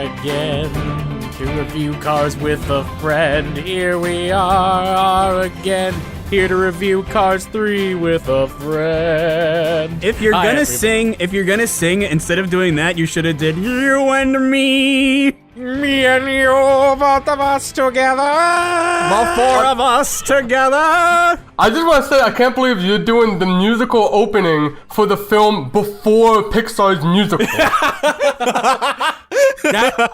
again to review Cars with a friend. Here we are again, here to review Cars 3 with a friend. If you're gonna sing, instead of doing that, you should have did you and me. Me and you, both of us together. The four of us together. I just want to say, I can't believe you're doing the musical opening for the film before Pixar's musical.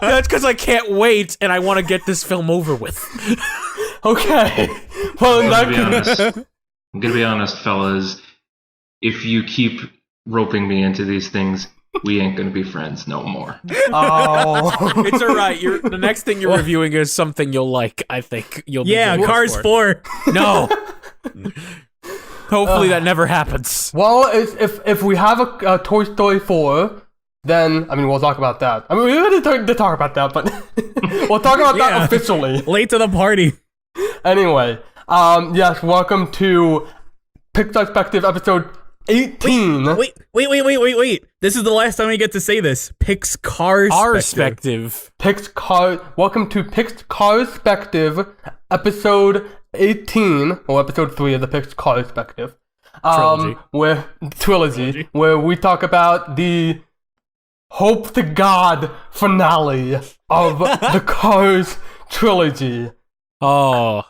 That's because I can't wait and I want to get this film over with. Okay. Well, in that case... I'm gonna be honest, fellas. If you keep roping me into these things, we ain't gonna be friends no more. Oh. It's alright. The next thing you're reviewing is something you'll like, I think. Yeah, Cars 4. No. Hopefully that never happens. Well, if we have a Toy Story 4, then, I mean, we'll talk about that. I mean, we already did talk about that, but we'll talk about that officially. Late to the party. Anyway, yes, welcome to Pixarspective episode 18. Wait. This is the last time we get to say this. Pixarspective. Welcome to Pixarspective episode 18, or episode 3 of the Pixarspective. Trilogy, where we talk about the hope to God finale of the Cars trilogy. Oh.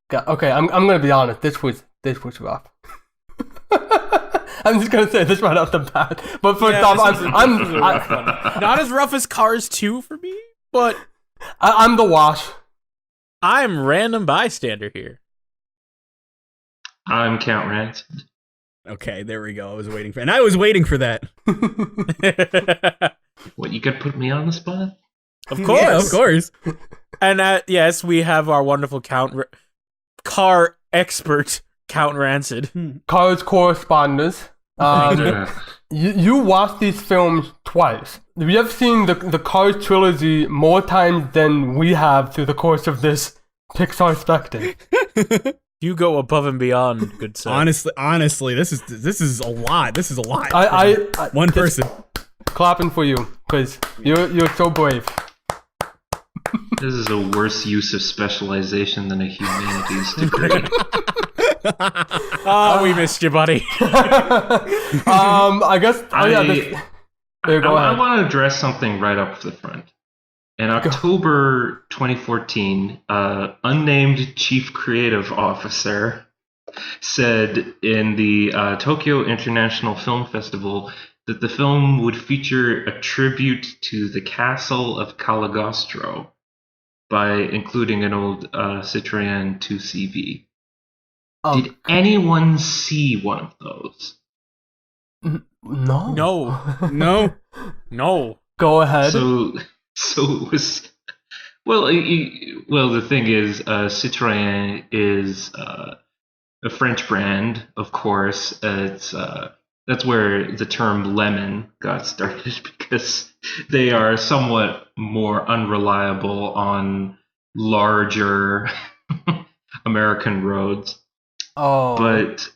God, okay, I'm gonna be honest. This was rough. I'm just gonna say this right off the bat. But for Tom, I'm not as rough as Cars 2 for me, but I'm the wash. I'm Random Bystander here. I'm Count Rancid. Okay, there we go. I was waiting for that. What, you could put me on the spot? Of course. Yeah, of course. And yes, we have our wonderful car expert, Count Rancid. Cars correspondence. You watched these films twice. We have seen the Cars trilogy more times than we have through the course of this Pixarspective. You go above and beyond, good sir. Honestly, this is a lot. This is a lot. I One person. Clapping for you, because you're so brave. This is a worse use of specialization than a humanities degree. Oh, we missed you, buddy. I guess. I want to address something right up the front. In October 2014, unnamed chief creative officer said in the Tokyo International Film Festival that the film would feature a tribute to the castle of Cagliostro by including an old Citroën 2CV. Did anyone see one of those? No. No. Go ahead. So it was. Well, the thing is, Citroën is a French brand, of course. That's where the term lemon got started, because they are somewhat more unreliable on larger American roads. Oh. But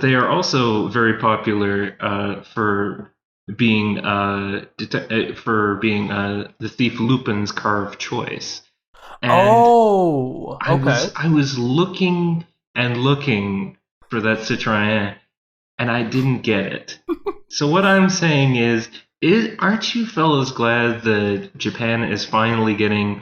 they are also very popular for being the thief Lupin's car of choice. And okay. I was looking and looking for that Citroën, and I didn't get it. So what I'm saying is aren't you fellas glad that Japan is finally getting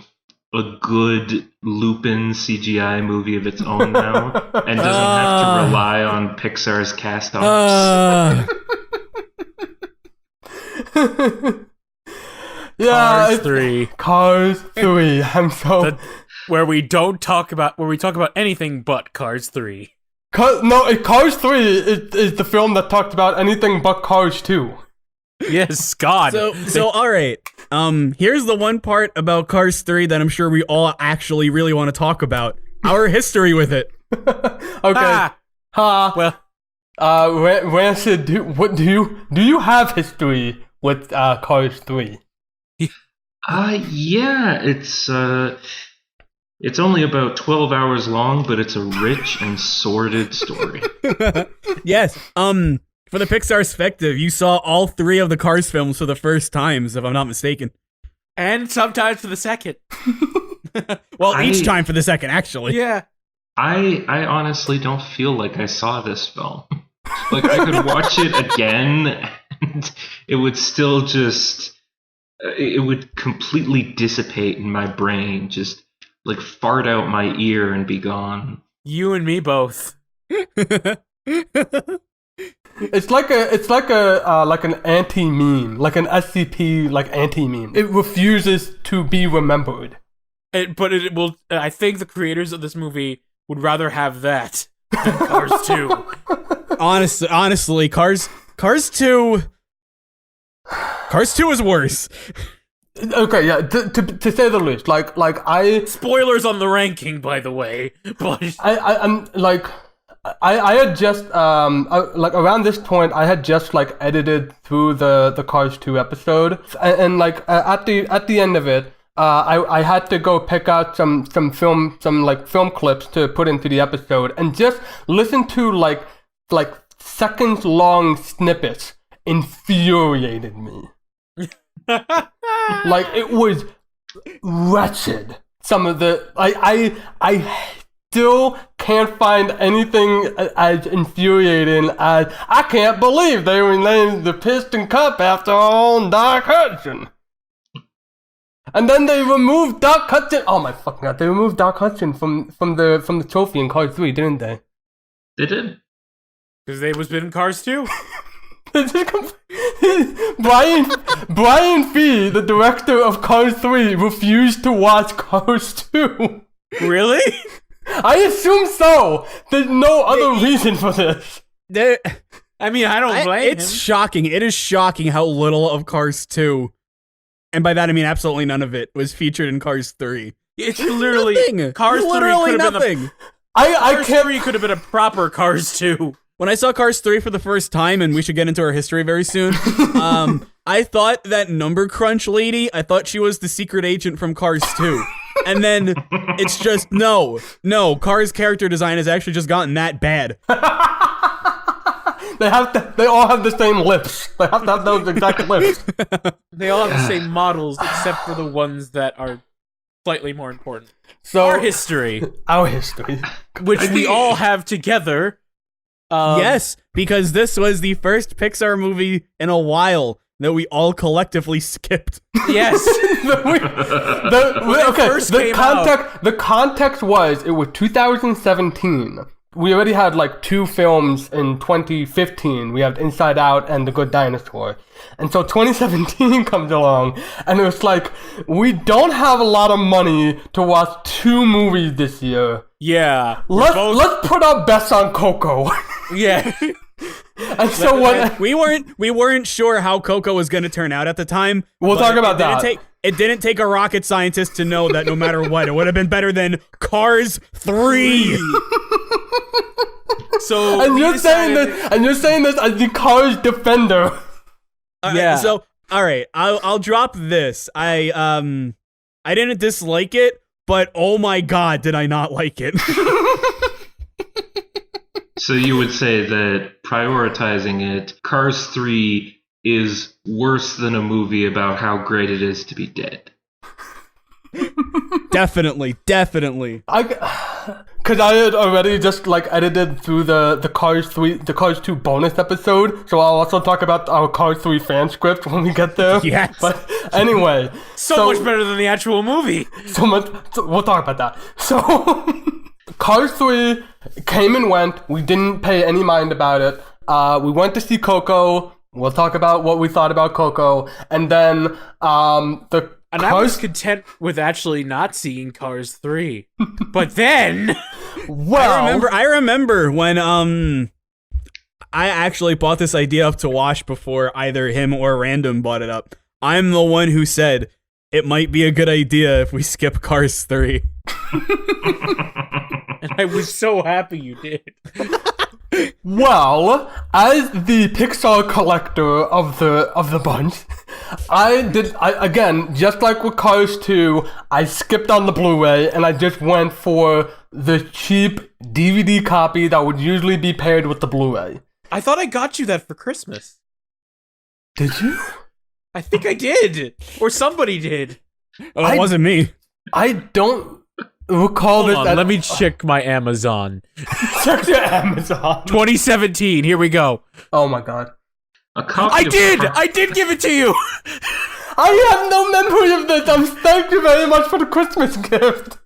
a good Lupin CGI movie of its own now, and doesn't have to rely on Pixar's cast-offs? Yeah, Cars 3. I'm so where we talk about anything but Cars 3. Cars 3 is the film that talked about anything but Cars 2. Yes, God. So all right. Here's the one part about Cars 3 that I'm sure we all actually really want to talk about. Our history with it. Okay. Well, Rancid, do you have history with Cars 3? Yeah, it's only about 12 hours long, but it's a rich and sordid story. Yes. For the Pixarspective, you saw all 3 of the Cars films for the first times, if I'm not mistaken. And sometimes for the second. Well, each time for the second, actually. Yeah. I honestly don't feel like I saw this film. Like, I could watch it again, and it would still just... It would completely dissipate in my brain, just, like, fart out my ear and be gone. You and me both. It's like an anti-meme, like an SCP like anti-meme. It refuses to be remembered. But it will. I think the creators of this movie would rather have that than Cars 2. Honestly, Cars 2 is worse. Okay, yeah, to say the least. Like I Spoilers on the ranking, by the way. But I'm like. I had just like around this point I had just like edited through the Cars 2 episode and like at the end of it I had to go pick out some film clips to put into the episode and just listen to like seconds long snippets infuriated me. Like it was wretched. Some of the I still can't find anything as infuriating as I can't believe they renamed the Piston Cup after our own Doc Hudson. And then they removed Doc Hudson. Oh my fucking god! They removed Doc Hudson from the trophy in Cars 3, didn't they? They did. because they was in Cars 2. Brian Fee, the director of Cars 3, refused to watch Cars 2. Really? I assume so. There's no other reason for this. I mean, I don't blame It's him. shocking. It is shocking how little of Cars 2, and by that I mean absolutely none of it, was featured in Cars 3. It's literally Nothing. Cars 3 Literally could have nothing. been I can't. 3 could have been a proper Cars 2. When I saw Cars 3 for the first time, and we should get into our history very soon, I thought that Number Crunch lady, I thought she was the secret agent from Cars 2. And then it's just, no, Cars character design has actually just gotten that bad. They all have the same lips. They have to have those exact lips. They all have the same models, except for the ones that are slightly more important. So Our history, which we all have together. Yes, because this was the first Pixar movie in a while that we all collectively skipped. Yes. The context was it was 2017. We already had like 2 films in 2015. We had Inside Out and The Good Dinosaur. And so 2017 comes along, and it's like, we don't have a lot of money to watch 2 movies this year. Yeah. Let's put our bets on Coco. Yeah. And so what? We weren't sure how Coco was going to turn out at the time. We'll talk about that. It didn't take a rocket scientist to know that no matter what, it would have been better than Cars 3. So and you're saying this as the Cars defender. Yeah. So all right, I'll drop this. I didn't dislike it, but oh my god, did I not like it? So you would say that prioritizing it, Cars 3 is worse than a movie about how great it is to be dead. Definitely. Because I had already just like edited through the Cars 2 bonus episode, so I'll also talk about our Cars 3 fan script when we get there. Yes. But anyway, so much better than the actual movie. So we'll talk about that. So Cars 3 came and went. We didn't pay any mind about it. We went to see Coco. We'll talk about what we thought about Coco, and then I was content with actually not seeing Cars 3. But then... Well... I remember when, I actually brought this idea up to Wash before either him or Random brought it up. I'm the one who said, it might be a good idea if we skip Cars 3. And I was so happy you did. Well, as the Pixar collector of the bunch, I again, just like with Cars 2, I skipped on the Blu-ray and I just went for the cheap DVD copy that would usually be paired with the Blu-ray. I thought I got you that for Christmas. Did you? I think I did. Or somebody did. Oh, it wasn't me. I don't recall Hold this. on, let me check my Amazon. Check your Amazon. 2017. Here we go. Oh my god. A copy I of did. Car- I did give it to you. I have no memory of this. Thank you very much for the Christmas gift.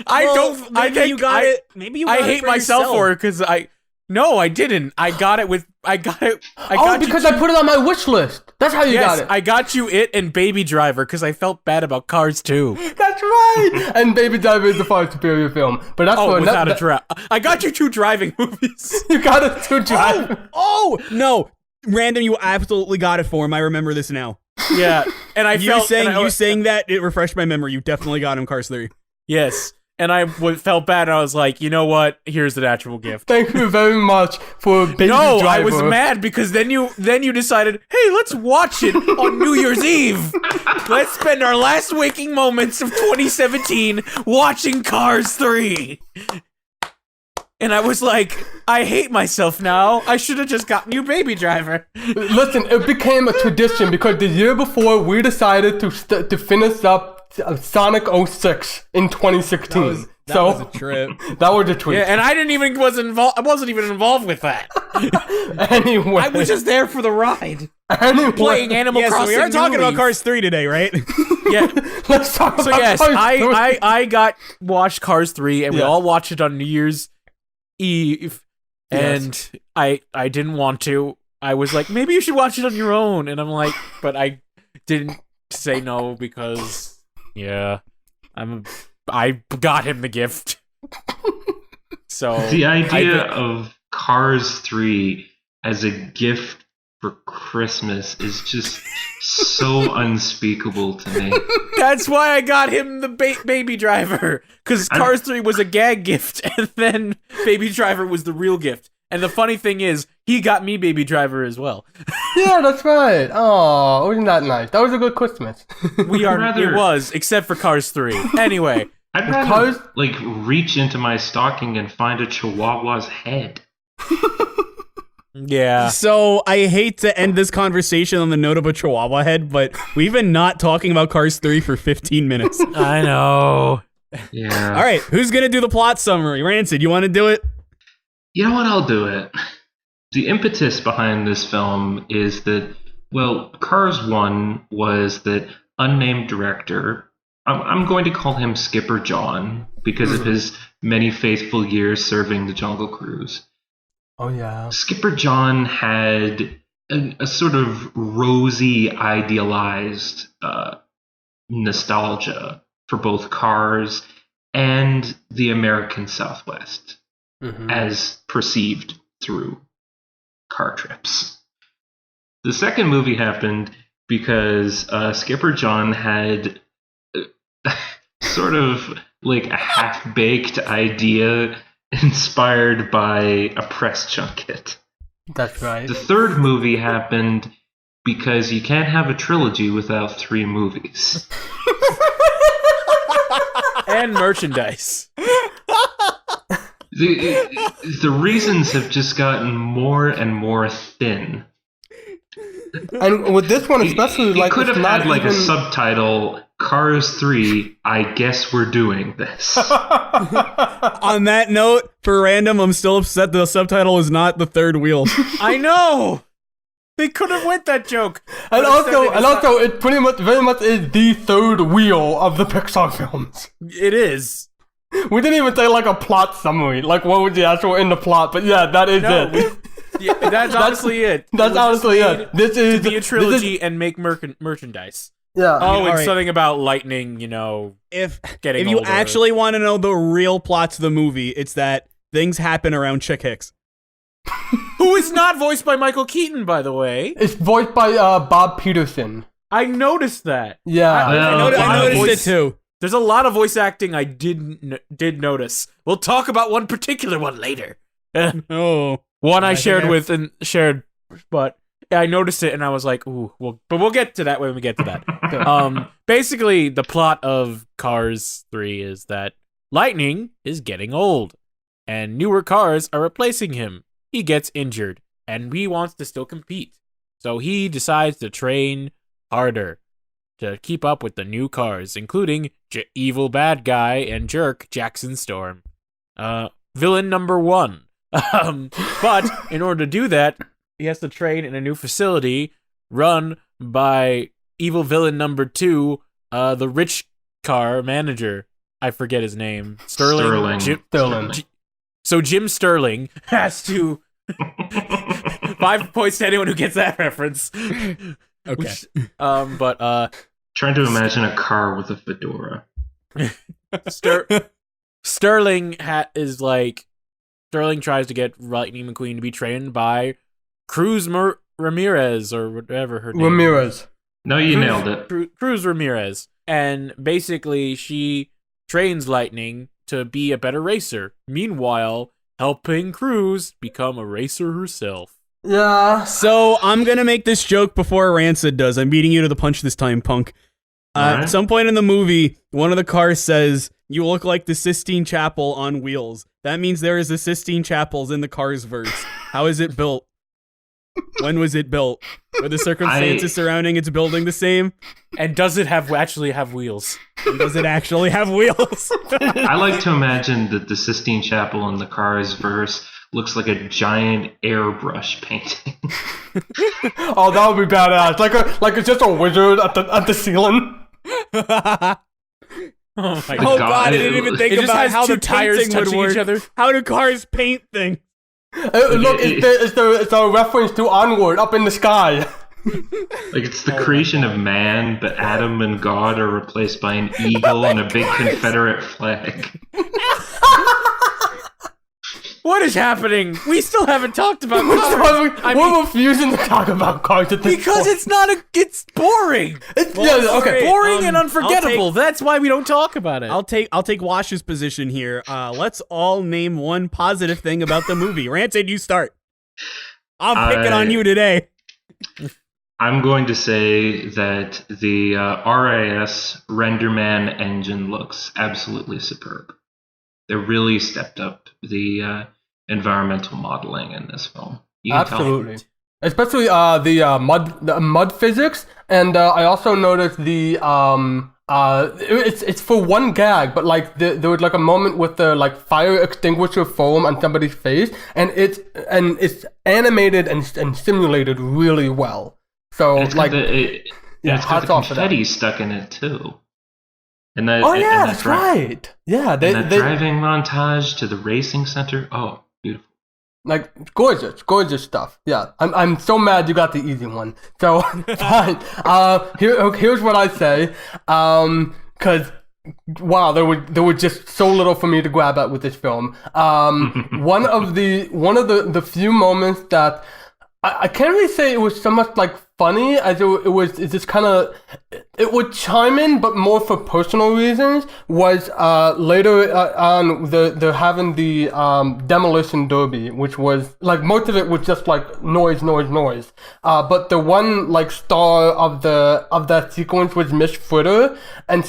I don't. I Maybe think you got it. Maybe you. Got I it hate for myself yourself. for it because I. No, I didn't. I got it with. I got it. I Oh, got because you I put it on my wish list. That's how you Yes, got it. I got you it and Baby Driver because I felt bad about Cars 2. That's right. And Baby Driver is the far superior film. But that's Oh, for without a drop. I got you 2 driving movies. You got it to drive. Oh no, Random, you absolutely got it for him. I remember this now. Yeah, and I You felt saying that it refreshed my memory. You definitely got him Cars 3. Yes, and I felt bad. And I was like, you know what? Here's the actual gift. Thank you very much for Baby No, Driver. I was mad because then you decided, hey, let's watch it on New Year's Eve. Let's spend our last waking moments of 2017 watching Cars 3. And I was like, I hate myself now. I should have just gotten you Baby Driver. Listen, it became a tradition because the year before we decided to finish up Sonic 06 in 2016. That was a trip. That was a tweet. Yeah, and I wasn't even involved with that. Anyway. I was just there for the ride. Anyway. Playing Animal Yeah, so Crossing. we are talking New about Leaf. Cars 3 today, right? Yeah. Let's talk So about yes, Cars 3. I watched Cars 3 and we Yes. all watched it on New Year's Eve, and I didn't want to. I was like, maybe you should watch it on your own, and I'm like, but I didn't say no because I got him the gift. So The idea of Cars 3 as a gift for Christmas is just so unspeakable to me. that's why I got him the Baby Driver, because Cars 3 was a gag gift, and then Baby Driver was the real gift. And the funny thing is, he got me Baby Driver as well. Yeah, that's right. Oh, wasn't that nice? That was a good Christmas. It was, except for Cars 3. Anyway. I'd rather, reach into my stocking and find a chihuahua's head. Yeah. So I hate to end this conversation on the note of a chihuahua head, but we've been not talking about Cars 3 for 15 minutes. I know. Yeah. All right, who's going to do the plot summary? Rancid, you want to do it? You know what? I'll do it. The impetus behind this film is that, well, Cars 1 was that unnamed director. I'm going to call him Skipper John because of his many faithful years serving the Jungle Cruise. Oh, yeah. Skipper John had a sort of rosy, idealized nostalgia for both Cars and the American Southwest, as perceived through car trips. The second movie happened because Skipper John had sort of like a half-baked idea inspired by a press junket. That's right. The third movie happened because you can't have a trilogy without 3 movies. And merchandise. The reasons have just gotten more and more thin. And with this one especially, He like, could have it's not had like even... a subtitle, Cars 3, I guess we're doing this. On that note, for Random, I'm still upset the subtitle is not the third wheel. I know. They could have went that joke. And But instead also, they it pretty much, very much is the third wheel of the Pixar films. It is. We didn't even say like a plot summary, like what was the actual in the plot, but yeah, that is No, it. Yeah, that's honestly it. That's It was honestly just it. This is made to be a this is- trilogy and make merchandise. yeah. Oh, and Alright. something about lightning, you know, If getting you older. actually want to know the real plot to the movie, it's that things happen around Chick Hicks. Who is not voiced by Michael Keaton, by the way. It's voiced by Bob Peterson. I noticed that. Yeah. Well, I noticed voice- it too. There's a lot of voice acting I did notice. We'll talk about one particular one later. Oh. One I think shared I- with and shared, but I noticed it and I was like, ooh, but we'll get to that when we get to that. Basically, the plot of Cars 3 is that Lightning is getting old, and newer cars are replacing him. He gets injured, and he wants to still compete. So he decides to train harder to keep up with the new cars, including evil bad guy and jerk Jackson Storm. Villain number 1. But in order to do that, he has to train in a new facility run by evil villain number 2, the rich car manager. I forget his name. Sterling. Sterling. So Jim Sterling has to 5 points to anyone who gets that reference. Okay. Trying to imagine a car with a fedora. Sterling tries to get Lightning McQueen to be trained by Cruz Ramirez or whatever her name Ramirez. No, you nailed it. Cruz Ramirez. And basically she trains Lightning to be a better racer. Meanwhile, helping Cruz become a racer herself. Yeah. So I'm gonna make this joke before Rancid does. I'm beating you to the punch this time, punk. Right. At some point in the movie, one of the cars says, "You look like the Sistine Chapel on wheels." That means there is a Sistine Chapels in the Cars verse. How is it built? When was it built? Were the circumstances surrounding its building the same? And does it actually have wheels? And does it actually have wheels? I like to imagine that the Sistine Chapel in the Cars verse looks like a giant airbrush painting. Oh, that would be badass. Like it's just a wizard at the ceiling. Oh my Oh god. god, I didn't even think It just about has how two the tires painting would touching work. each other. How do cars paint things? Look, it's a reference to Onward, Up in the Sky. Like it's the creation of man, but Adam and God are replaced by an eagle and a big Confederate flag. What is happening? We still haven't talked about cars. We're refusing to talk about cars at this Because point. it's boring. Okay. Boring and unforgettable. That's why we don't talk about it. I'll take Wash's position here. Let's all name one positive thing about the movie. Rancid, you start. I'm picking on you today. I'm going to say that the RAS RenderMan engine looks absolutely superb. They really stepped up the environmental modeling in this film. Absolutely. Especially the mud physics, and I also noticed the it's for one gag, but like there was like a moment with the like fire extinguisher foam on somebody's face, and it's animated and simulated really well. So it's like it's got the confetti stuck in it too. And that, that's right. Yeah, they driving montage to the racing center. Oh, beautiful. Like gorgeous stuff. Yeah, I'm so mad you got the easy one. So fine. Here's what I say. Cause wow, there were just so little for me to grab at with this film. One of the few moments that I can't really say it was so much like funny as it just kind of it would chime in, but more for personal reasons. Was later on they're having the demolition derby, which was like most of it was just like noise. But the one like star of that sequence was Miss Fritter, and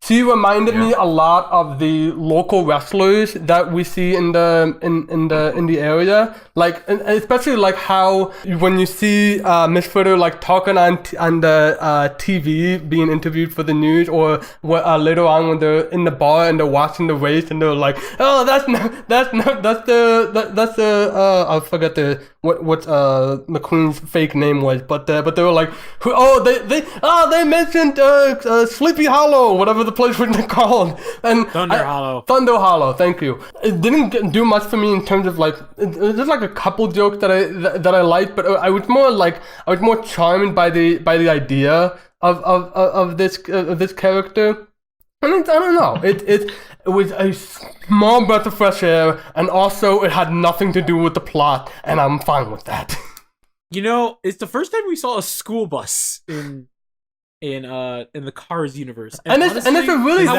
she reminded me a lot of the local wrestlers that we see in the area, like and especially like how when you see Miss Fritter like talking on the TV being interviewed for the news, or later on when they're in the bar and they're watching the race and they're like, oh that's the I forget what McQueen's fake name was, but they were like, they mentioned Sleepy Hollow, whatever the place was called, and Thunder Hollow. Thank you. It didn't do much for me in terms of like there's like a couple jokes that I liked, but I was more charmed by the idea of this character. And I don't know. It was a small breath of fresh air, and also it had nothing to do with the plot, and I'm fine with that. You know, it's the first time we saw a school bus in the Cars universe, and it's a really. Does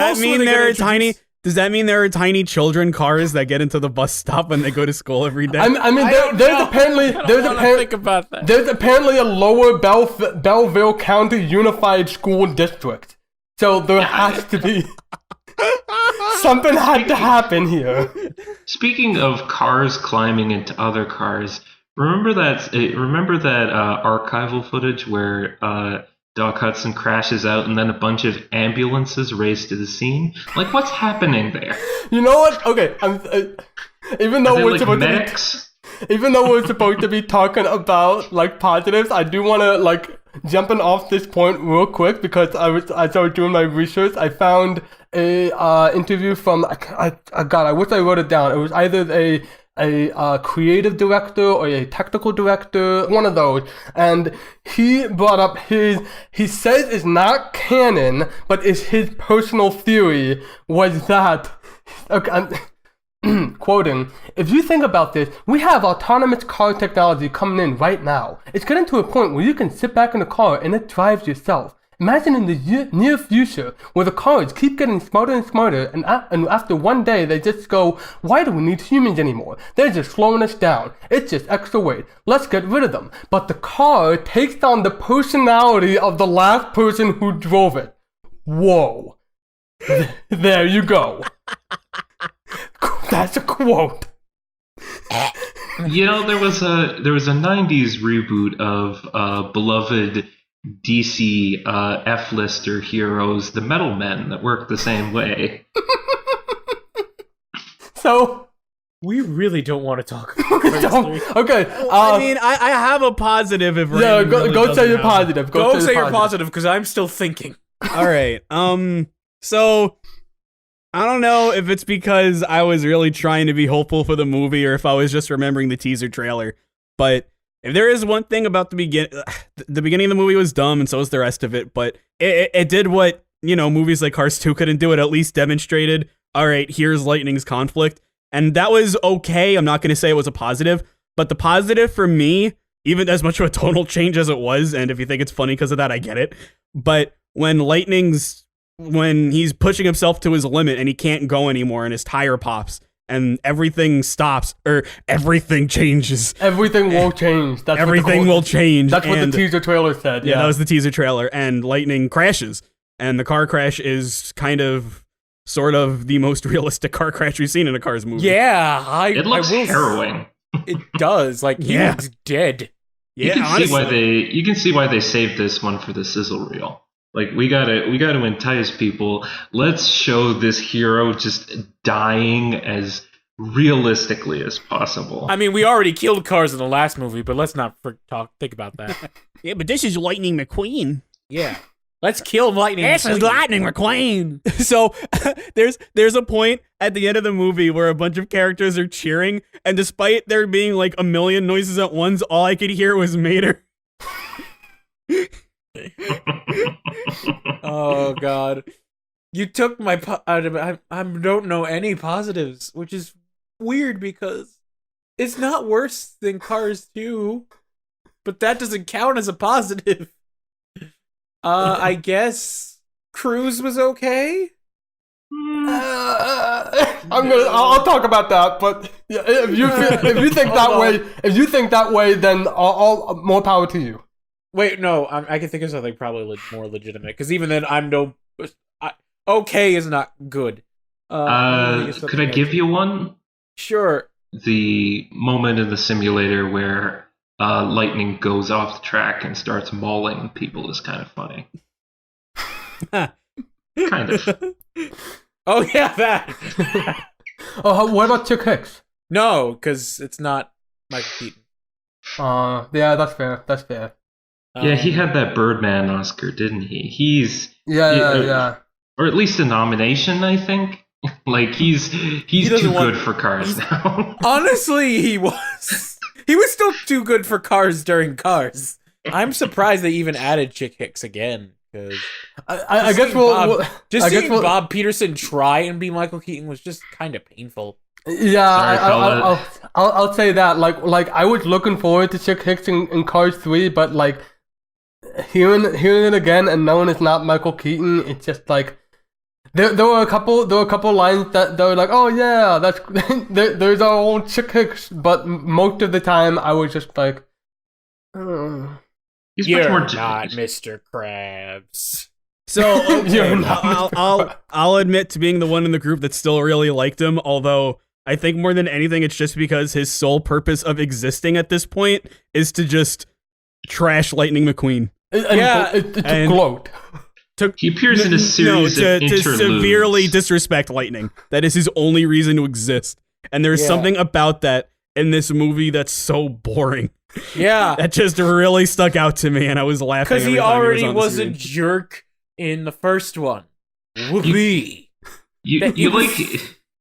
that mean there are tiny children cars that get into the bus stop when they go to school every day? There's apparently a lower Belleville County Unified School District, so there has to be something had to happen here. Speaking of cars climbing into other cars, remember that archival footage where Doc Hudson crashes out, and then a bunch of ambulances race to the scene. Like, what's happening there? You know what? Okay, even though we're supposed medics? even though we're supposed to be talking about like positives, I do want to like jumping off this point real quick because as I was doing my research, I found a interview from I wish I wrote it down. It was either a creative director or a technical director, one of those, and he brought up he says it's not canon, but it's his personal theory was that, okay, quoting, if you think about this, we have autonomous car technology coming in right now. It's getting to a point where you can sit back in the car and it drives yourself. Imagine in the near future where the cars keep getting smarter and smarter, and after one day they just go, why do we need humans anymore? They're just slowing us down. It's just extra weight. Let's get rid of them. But the car takes on the personality of the last person who drove it. Whoa. There you go. That's a quote. You know, there was a 90s reboot of beloved DC F-lister heroes, the Metal Men, that worked the same way. So we really don't want to talk about Cars 3. Okay. I mean, I have a positive if yeah, Rain really go say doesn't you're have positive. Go say you're positive because I'm still thinking. All right. So I don't know if it's because I was really trying to be hopeful for the movie or if I was just remembering the teaser trailer. But if there is one thing about the beginning of the movie was dumb, and so was the rest of it. But it did what, you know, movies like Cars 2 couldn't do. It at least demonstrated, all right, here's Lightning's conflict. And that was okay. I'm not going to say it was a positive. But the positive for me, even as much of a tonal change as it was, and if you think it's funny because of that, I get it. But when he's pushing himself to his limit and he can't go anymore and his tire pops and everything stops, or everything changes. Everything will change. Everything will change. That's what the teaser trailer said. Yeah, that was the teaser trailer. And Lightning crashes. And the car crash is kind of, sort of the most realistic car crash we've seen in a Cars movie. Yeah, it looks harrowing. It does. Like, he looks dead. You can see why they saved this one for the sizzle reel. Like, we gotta entice people. Let's show this hero just dying as realistically as possible. I mean, we already killed Cars in the last movie, but let's not think about that. Yeah, but this is Lightning McQueen. Yeah. Let's kill Lightning McQueen. This is Lightning McQueen. So there's a point at the end of the movie where a bunch of characters are cheering, and despite there being like a million noises at once, all I could hear was Mater. Oh God, you took my I don't know any positives, which is weird because it's not worse than Cars 2, but that doesn't count as a positive. I guess Cruise was okay. I'll talk about that, but if you think that way, then all more power to you. Wait, no, I can think of something probably more legitimate, because even then, okay is not good. Could I give you one? Sure. The moment in the simulator where Lightning goes off the track and starts mauling people is kind of funny. Kind of. Oh, yeah, that. Oh, what about Chick Hicks? No, because it's not Michael Keaton. Yeah, that's fair. Yeah, he had that Birdman Oscar, didn't he? He's yeah. Or at least a nomination, I think. Like he's too good for Cars now. Honestly, he was. He was still too good for Cars during Cars. I'm surprised they even added Chick Hicks again. Because I guess seeing Bob Peterson try and be Michael Keaton was just kind of painful. Yeah, I'll say that. Like I was looking forward to Chick Hicks in Cars 3, but like hearing it again and knowing it's not Michael Keaton, it's just like there were a couple lines that they were like, oh yeah, that's there's our old Chick Hicks, but most of the time I was just like, He's You're much more not Mr. Krabs. So okay, I'll admit to being the one in the group that still really liked him, although I think more than anything it's just because his sole purpose of existing at this point is to just trash Lightning McQueen. To gloat. He appears in a series of interludes. To severely disrespect Lightning. That is his only reason to exist. And there's something about that in this movie that's so boring. Yeah. That just really stuck out to me, and I was laughing. Because he already was a jerk in the first one. Whoopee.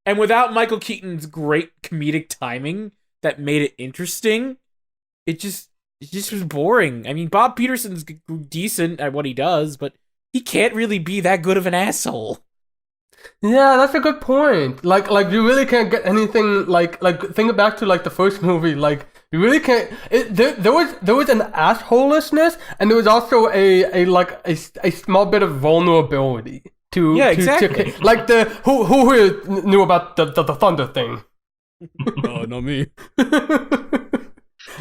And without Michael Keaton's great comedic timing that made it interesting, it just was boring. I mean, Bob Peterson's decent at what he does, but he can't really be that good of an asshole. Yeah, that's a good point. Like you really can't get anything like think back to like the first movie. Like you really can't. There was an assholishness, and there was also a small bit of vulnerability to exactly. Like who here knew about the thunder thing? Oh, not me.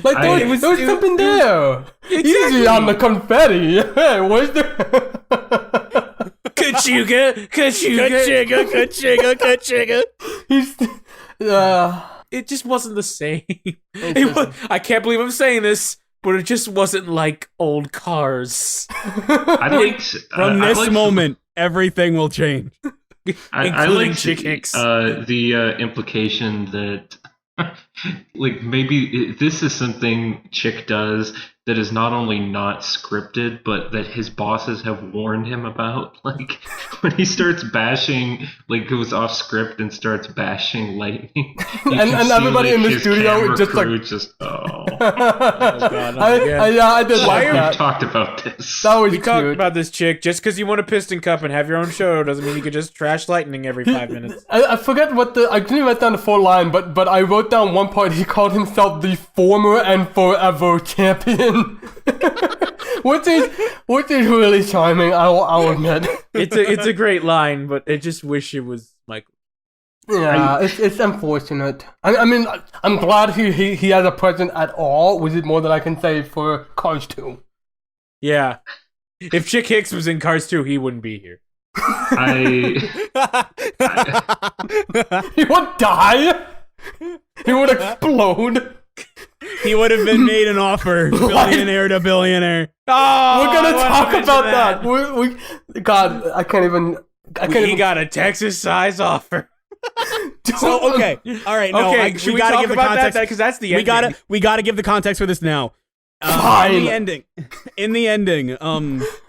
Like there was something there. Exactly. Easy on the confetti. Yeah, where's the Kachuga. He's It just wasn't the same. I can't believe I'm saying this, but it just wasn't like old Cars. From this moment, everything will change. Including Chick Hicks. The implication that like maybe this is something Chick does that is not only not scripted, but that his bosses have warned him about. Like when he starts bashing, like goes off script and starts bashing Lightning, and everybody in the studio just like I did like that. We talked about this. That was we talked about this, Chick. Just because you won a Piston Cup and have your own show doesn't mean you could just trash Lightning every 5 minutes. I forget I couldn't write down the full line, but I wrote down one part. He called himself the former and forever champion. which is really charming. I'll admit. It's a great line, but I just wish it was Michael. Yeah, it's unfortunate. I mean, I'm glad he has a present at all, which is more than I can say for Cars 2. Yeah, if Chick Hicks was in Cars 2, he wouldn't be here. He would die. He would explode. He would have been made an offer, billionaire to billionaire. Oh, we're gonna talk about that. God, I can't even. He got a Texas-size offer. So okay, all right. No, okay, we gotta give the context because that's the ending. We gotta give the context for this now. Fine. In the ending.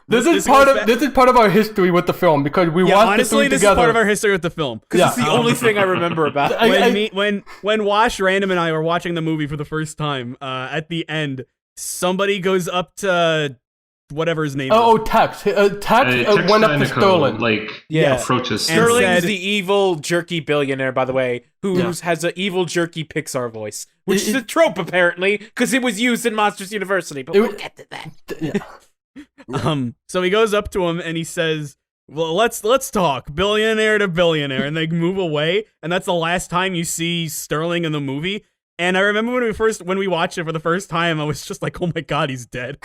This is part of our history with the film because we watched honestly, the this together. is part of our history with the film. Because it's the only thing I remember about it. When Wash, Random, and I were watching the movie for the first time, at the end, somebody goes up to whatever his name is. Tex. Tex went up to Sterling. Approaches. Sterling is the evil, jerky billionaire, by the way, who has an evil, jerky Pixar voice. Which is a trope, apparently, because it was used in Monsters University, but we'll get to that. Yeah. So he goes up to him and he says, well, let's talk billionaire to billionaire, and they move away, and that's the last time you see Sterling in the movie. And I remember when we watched it for the first time, I was just like, oh my god, he's dead.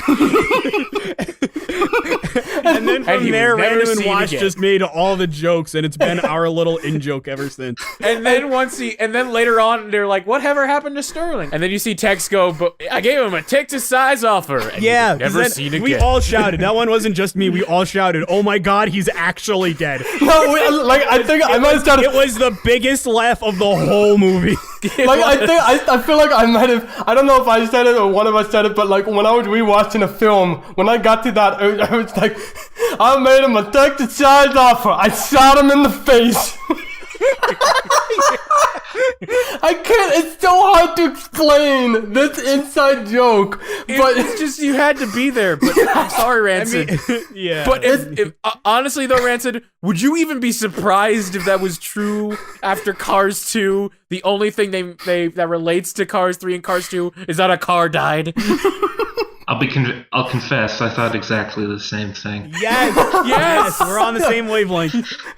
And then from there, Random and Wash just made all the jokes, and it's been our little in-joke ever since. And then later on, they're like, whatever happened to Sterling? And then you see Tex go, but I gave him a Texas-size offer. And never seen again. We all shouted. That one wasn't just me. We all shouted, oh my god, he's actually dead. No, I think I might have started. It was the biggest laugh of the whole movie. I feel like I might have. I don't know if I said it or one of us said it, but like when I was rewatching a film, when I got to that, I was like, I made him a Texas-size offer. I shot him in the face. I can't. It's so hard to explain this inside joke, but it's just you had to be there. But I'm sorry, Rancid. Yeah. But if honestly though, Rancid, would you even be surprised if that was true after Cars 2? The only thing that relates to Cars 3 and Cars 2 is that a car died. I'll confess, I thought exactly the same thing. Yes, we're on the same wavelength.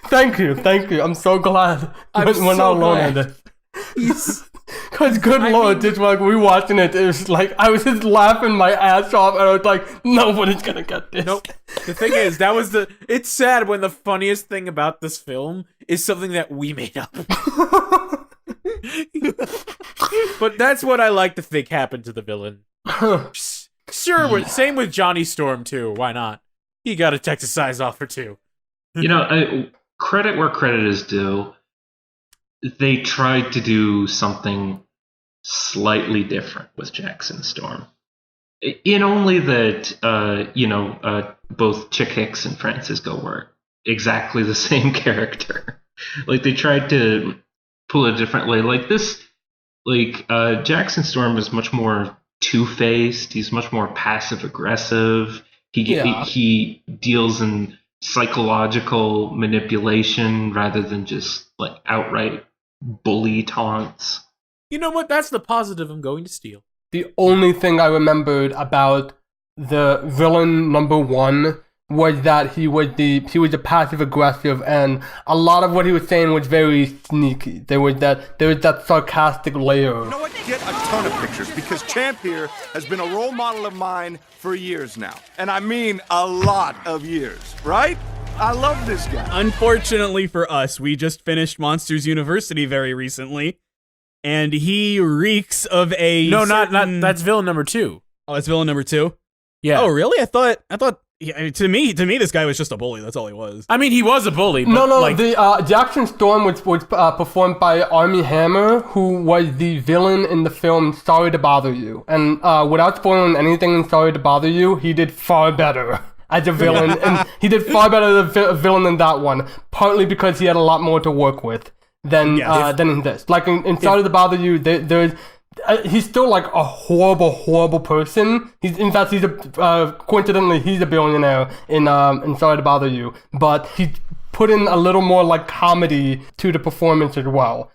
Thank you. I'm so glad we're not alone in this. Because good lord, just like we watching it, it was like I was just laughing my ass off, and I was like, nobody's gonna get this. Nope. The thing is, it's sad when the funniest thing about this film is something that we made up. But that's what I like to think happened to the villain. Sure, same with Johnny Storm, too. Why not? He got a Texas size offer, too. Credit where credit is due. They tried to do something slightly different with Jackson Storm. In only that, both Chick Hicks and Francisco were exactly the same character. Like, they tried to pull it differently. Like, this, Jackson Storm is much more two-faced. He's much more passive-aggressive. He deals in psychological manipulation rather than just, outright bully taunts. You know what? That's the positive I'm going to steal. The only thing I remembered about the villain number 1 was that he was a passive aggressive, and a lot of what he was saying was very sneaky. There was that sarcastic layer. You know what? Get a ton of pictures, because Champ here has been a role model of mine for years now. And I mean a lot of years, right? I love this guy. Unfortunately for us, we just finished Monsters University very recently, and he reeks of a not that's villain number 2. Oh, that's villain number 2? Yeah. Oh, really? I thought to me this guy was just a bully. That's all he was. I mean, he was a bully. But the Jackson Storm was performed by Armie Hammer, who was the villain in the film Sorry to Bother You. And without spoiling anything in Sorry to Bother You, he did far better as a villain, and he did far better as a villain than that one, partly because he had a lot more to work with than in this. Like, in Sorry to Bother You, he's still like a horrible person. Coincidentally, he's a billionaire in Sorry to Bother You, but he put in a little more like comedy to the performance as well.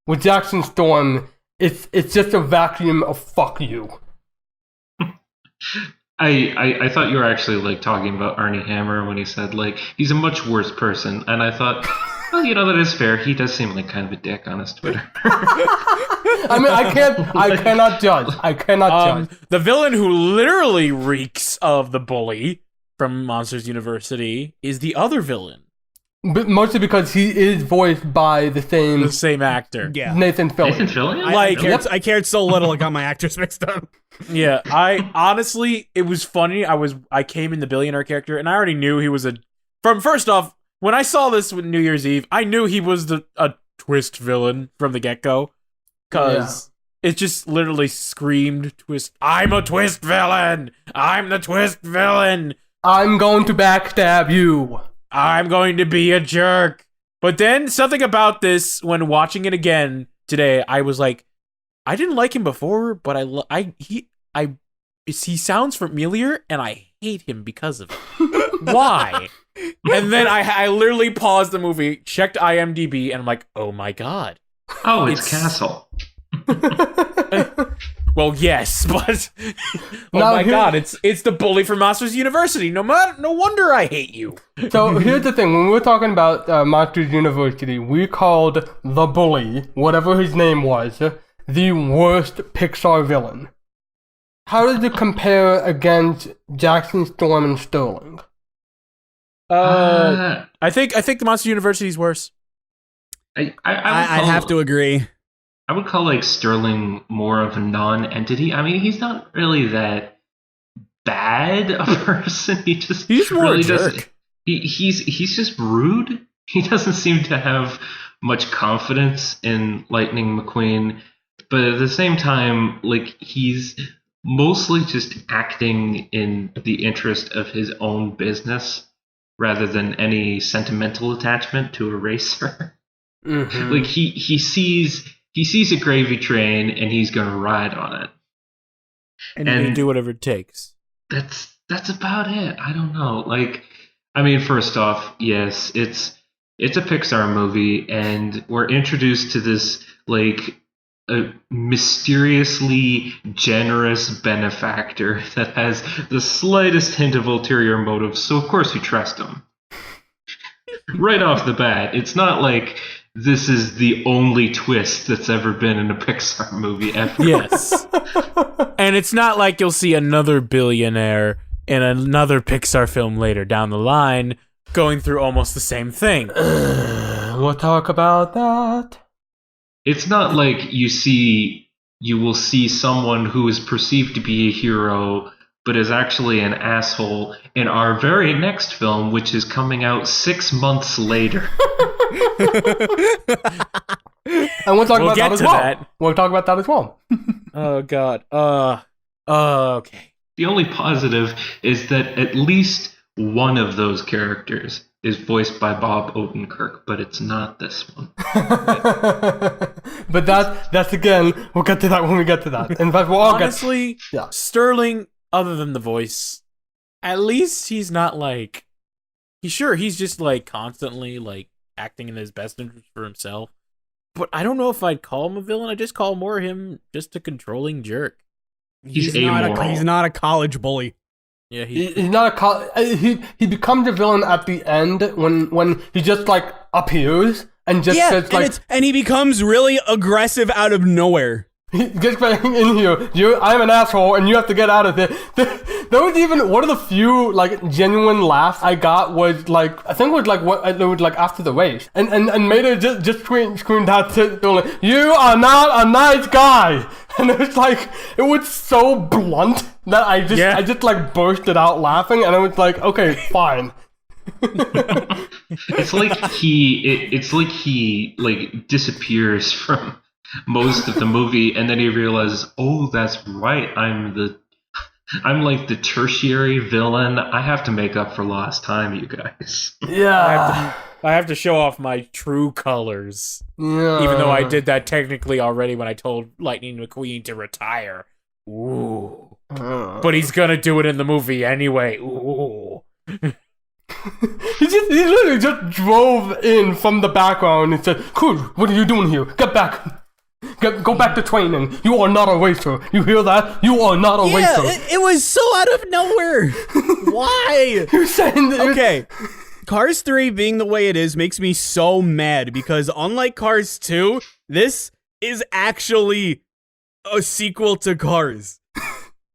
With Jackson Storm, it's just a vacuum of fuck you. I thought you were actually talking about Armie Hammer when he said he's a much worse person, and I thought, well, that is fair. He does seem like kind of a dick on his Twitter. I mean, I cannot judge. The villain who literally reeks of the bully from Monsters University is the other villain. But mostly because he is voiced by the same actor. Yeah. Nathan Fillion. Nathan Fillion? I cared so little I got my actors mixed up. Yeah, I honestly, it was funny. I came in the billionaire character, and I already knew he was first off, when I saw this with New Year's Eve, I knew he was a twist villain from the get-go. Because it just literally screamed twist. I'm a twist villain! I'm the twist villain! I'm going to backstab you! I'm going to be a jerk! But then something about this, when watching it again today, I was like, I didn't like him before, but he sounds familiar, and I hate him because of it. Why? And then I literally paused the movie, checked IMDb, and I'm like, oh my god. Oh, it's Castle. Well, yes, but god, it's the bully from Monsters University. No wonder I hate you. So here's the thing: when we were talking about Monsters University, we called the bully, whatever his name was, the worst Pixar villain. How does it compare against Jackson Storm and Sterling? I think the Monsters University is worse. I'd have to agree. I would call Sterling more of a non-entity. I mean, he's not really that bad a person. He's more really a jerk. He's just rude. He doesn't seem to have much confidence in Lightning McQueen, but at the same time, he's mostly just acting in the interest of his own business rather than any sentimental attachment to a racer. Mm-hmm. He sees a gravy train and he's gonna ride on it, and do whatever it takes. That's about it. I don't know. I mean, first off, yes, it's a Pixar movie, and we're introduced to this a mysteriously generous benefactor that has the slightest hint of ulterior motive. So of course you trust him right off the bat. It's not like this is the only twist that's ever been in a Pixar movie ever. Yes. And it's not like you'll see another billionaire in another Pixar film later down the line going through almost the same thing. We'll talk about that. It's not like you will see someone who is perceived to be a hero but is actually an asshole in our very next film, which is coming out 6 months later. And we'll talk about that as well. That. We'll talk about that as well. Oh God. Okay. The only positive is that at least one of those characters is voiced by Bob Odenkirk, but it's not this one. But that's again, we'll get to that when we get to that. In fact, we'll all Honestly, Yeah. Sterling, other than the voice, at least he's not like he's just like constantly like acting in his best interest for himself. But I don't know if I'd call him a villain. I just call more him just a controlling jerk. He's not amoral. he's not a college bully. Yeah, he's not he becomes a villain at the end when he just like appears and just says like and he becomes really aggressive out of nowhere. he gets back in here. I'm an asshole, and you have to get out of there. There was even one of the few like genuine laughs I got was like I think it was like what it was like after the race, and Mater just screamed out to "You are not a nice guy," and it was so blunt that I just like bursted out laughing, and I was like, okay, fine. It's like he like disappears from most of the movie, and then he realizes, oh, that's right, I'm like the tertiary villain. I have to make up for lost time, you guys. Yeah. I have to show off my true colors. Yeah. Even though I did that technically already when I told Lightning McQueen to retire. Ooh. But he's gonna do it in the movie anyway. Ooh. He literally just drove in from the background and said, "Cool, what are you doing here? Get back. Go back to training. You are not a racer. You hear that? You are not a racer." It was so out of nowhere. Why? You're saying that Okay. Cars 3 being the way it is makes me so mad because unlike Cars 2, this is actually a sequel to Cars.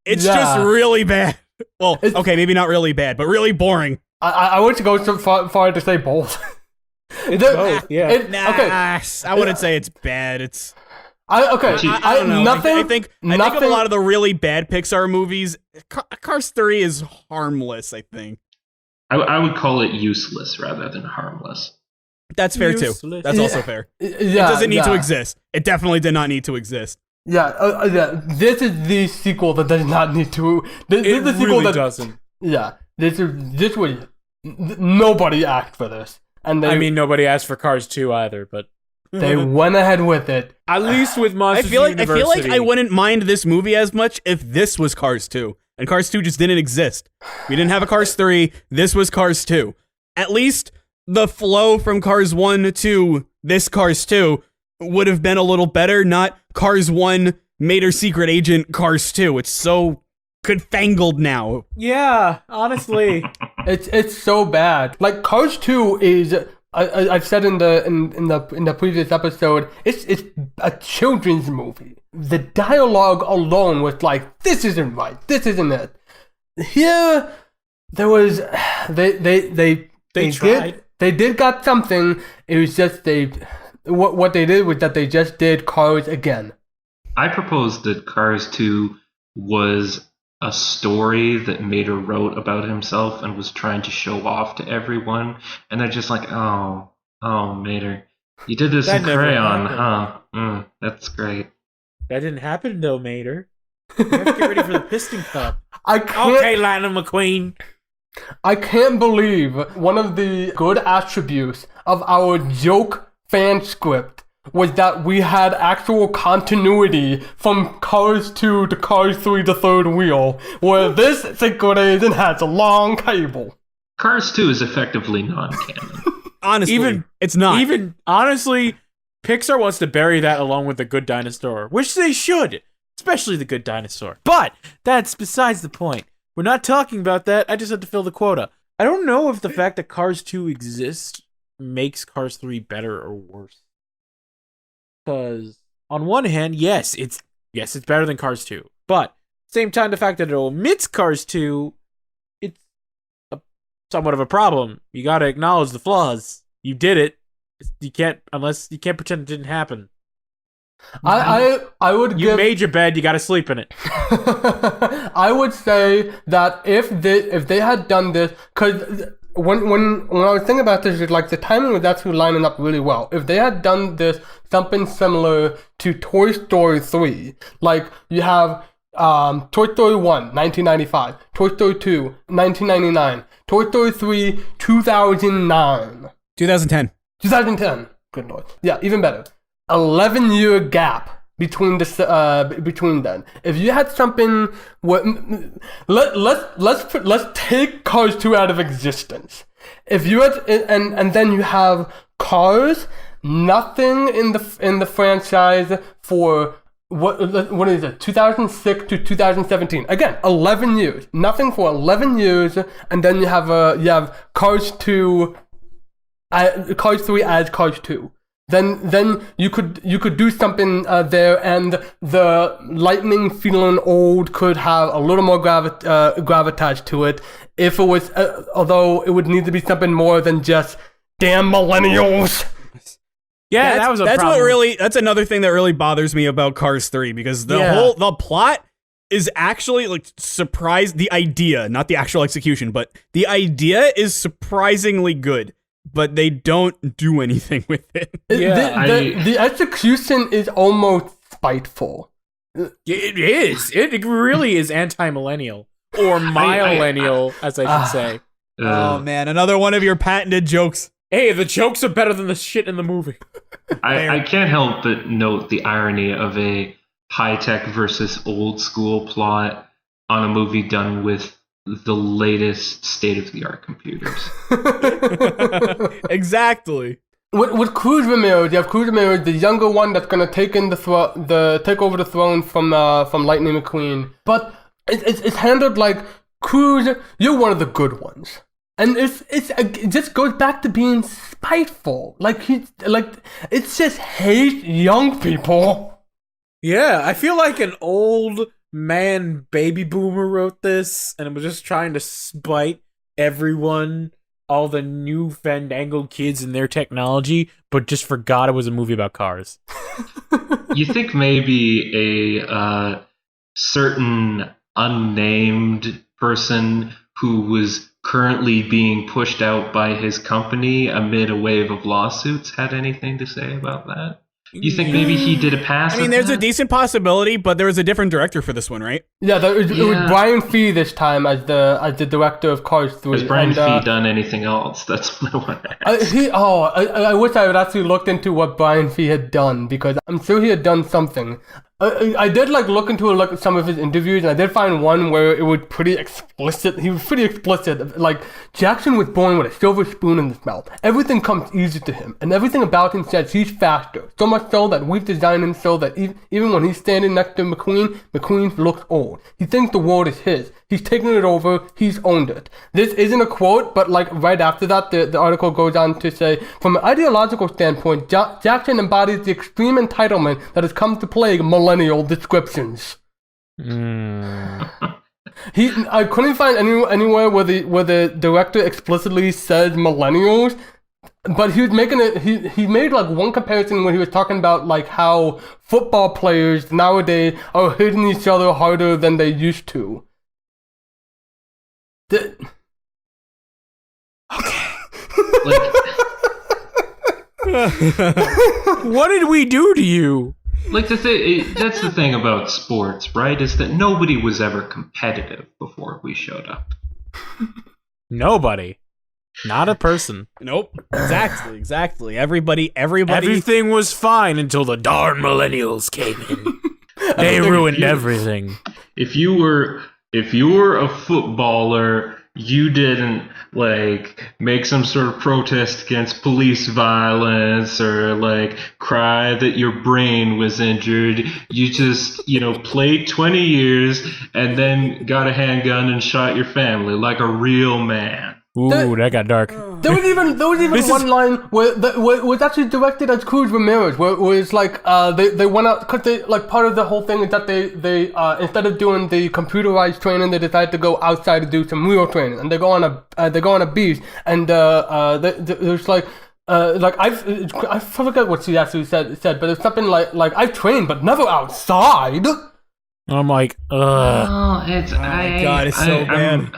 It's just really bad. Well, okay, maybe not really bad, but really boring. I would go so far to say both. It's both, yeah. Okay. I wouldn't say it's bad. It's I don't know. Nothing. I think of a lot of the really bad Pixar movies. Cars 3 is harmless, I think. I would call it useless rather than harmless. That's fair too. Useless. That's also fair. Yeah, It doesn't need to exist. It definitely did not need to exist. Yeah. This is the sequel that does not need to. This is the sequel really that doesn't. Yeah. This was nobody asked for this, and nobody asked for Cars 2 either, but they went ahead with it. at least with I Monsters feel like University. I wouldn't mind this movie as much if this was Cars 2. And Cars 2 just didn't exist. We didn't have a Cars 3. This was Cars 2. At least the flow from Cars 1 to this Cars 2 would have been a little better, not Cars 1 made her secret agent Cars 2. It's so confangled now. Yeah, honestly. It's so bad. Like Cars 2 is I've said in the previous episode, it's a children's movie. The dialogue alone was like, this isn't right. This isn't it. Here, there was they tried. They did got something. It was just what they did was that they just did Cars again. I proposed that Cars 2 was a story that Mater wrote about himself and was trying to show off to everyone, and they're just like, oh Mater, you did this That in never crayon, happened. huh? That's great. That didn't happen though, Mater. You have to get ready for the Piston Cup. Okay, Lightning McQueen. I can't believe one of the good attributes of our joke fan script was that we had actual continuity from Cars 2 to Cars 3 to Third Wheel, where this secret agent has a long cable. Cars 2 is effectively non-canon. Honestly, it's not. Even honestly, Pixar wants to bury that along with The Good Dinosaur, which they should, especially The Good Dinosaur. But that's besides the point. We're not talking about that. I just had to fill the quota. I don't know if the fact that Cars 2 exists makes Cars 3 better or worse. Because on one hand, yes, it's better than Cars 2. But same time, the fact that it omits Cars 2, it's somewhat of a problem. You got to acknowledge the flaws. You did it. You can't pretend it didn't happen. I would You give. made your bed. You got to sleep in it. I would say that if they had done this, because when I was thinking about this, it's like the timing was actually lining up really well. If they had done this something similar to Toy Story 3, like you have Toy Story 1, 1995, Toy Story 2, 1999, Toy Story 3, 2009. 2010. 2010. Good lord. Yeah, even better. 11-year gap between then. If you had something, let's take Cars 2 out of existence. If you had and then you have Cars, nothing in the franchise for what is it? 2006 to 2017. Again, 11 years. Nothing for 11 years, and then you have Cars 2. Cars 3 as Cars 2. Then you could do something there, and the Lightning feeling old could have a little more gravitas to it. If it was, although it would need to be something more than just damn millennials. Yeah, that was a problem. That's another thing that really bothers me about Cars 3, because the plot is actually like the idea, not the actual execution, but the idea is surprisingly good. But they don't do anything with it. The execution is almost spiteful. It is. It really is anti-millennial. Or millennial, as I should say. Oh, man. Another one of your patented jokes. Hey, the jokes are better than the shit in the movie. I can't help but note the irony of a high-tech versus old-school plot on a movie done with the latest state-of-the-art computers. Exactly. With Cruz Ramirez, you have Cruz Ramirez, the younger one that's gonna take over the throne from Lightning McQueen. But it's handled like, Cruz, you're one of the good ones, and it just goes back to being spiteful. Like it's just hate young people. Yeah, I feel like an old man baby boomer wrote this, and it was just trying to spite everyone, all the new fandangled kids and their technology, but just forgot it was a movie about cars. You think maybe a certain unnamed person who was currently being pushed out by his company amid a wave of lawsuits had anything to say about that? You think maybe he did a pass? I mean, there's a decent possibility, but there was a different director for this one, right? Yeah, it was Brian Fee this time as the director of Cars 3. Has Brian Fee done anything else? That's what I want to ask. I wish I had actually looked into what Brian Fee had done, because I'm sure he had done something. I did look into some of his interviews, and I did find one where it was pretty explicit. He was pretty explicit. Like, Jackson was born with a silver spoon in his mouth. Everything comes easy to him, and everything about him says he's faster. So much so that we've designed him so that even when he's standing next to McQueen looks old. He thinks the world is his. He's taken it over. He's owned it. This isn't a quote, but right after that, the article goes on to say, from an ideological standpoint, Jackson embodies the extreme entitlement that has come to plague millennial descriptions. I couldn't find anywhere where the director explicitly said millennials, but he was making it. He made one comparison where he was talking about how football players nowadays are hitting each other harder than they used to. Okay. What did we do to you? That's the thing about sports, right? Is that nobody was ever competitive before we showed up. Nobody. Not a person. Nope. Exactly. Everybody. Everything was fine until the darn millennials came in. They ruined everything. If you were a footballer, you didn't make some sort of protest against police violence or cry that your brain was injured. You just played 20 years and then got a handgun and shot your family like a real man. Ooh, that got dark. There was even one line where it was actually directed at Cruz Ramirez, where it was they went out because they part of the whole thing is that they instead of doing the computerized training, they decided to go outside to do some real training, and they go on a beach, and there's I forget what she actually said, but it's something like I've trained, but never outside. I'm like, ugh. Oh, it's God, it's so bad.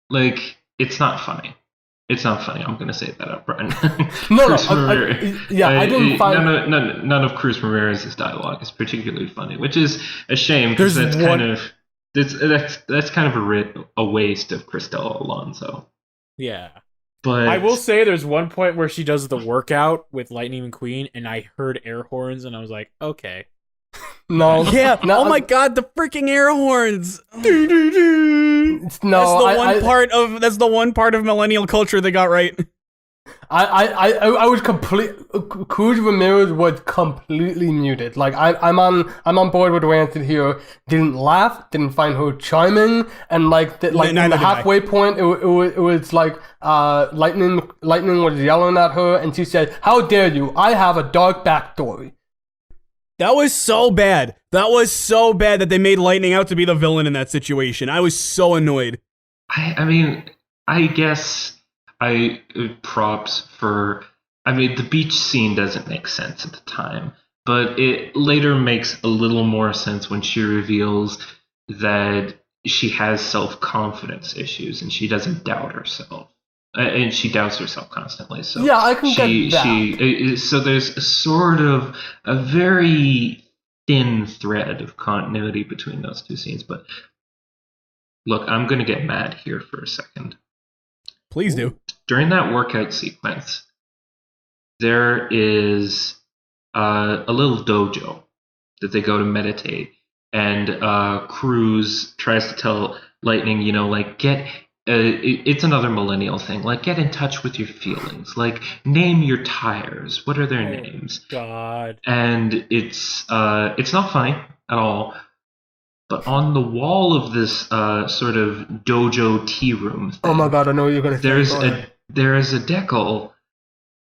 Like, it's not funny. It's not funny. I'm gonna say that up front. No, I didn't find none of Cruz Ramirez's dialogue is particularly funny, which is a shame because that's kind of a waste of Cristela Alonso. Yeah. But I will say there's one point where she does the workout with Lightning McQueen, and I heard air horns, and I was like, okay. No. Yeah. No, Oh my God, the freaking air horns. No, That's the one part of millennial culture they got right. I was Cruz Ramirez was completely muted. Like I'm on board with Rancid here. Didn't laugh. Didn't find her charming. And like the halfway point, it was like Lightning was yelling at her, and she said, "How dare you? I have a dark backstory." That was so bad. That was so bad that they made Lightning out to be the villain in that situation. I was so annoyed. I mean, I guess props for. I mean, the beach scene doesn't make sense at the time, but it later makes a little more sense when she reveals that she has self-confidence issues and she doesn't doubt herself. And she doubts herself constantly. So yeah, I can get that. So there's a sort of a very thin thread of continuity between those two scenes. But look, I'm going to get mad here for a second. Please do. During that workout sequence, there is a little dojo that they go to meditate. And Cruz tries to tell Lightning, get... it's another millennial thing. Like, get in touch with your feelings. Like, name your tires. What are their names? God. And it's not funny at all. But on the wall of this sort of dojo tea room thing, oh my God, I know what you're gonna say. There is a decal,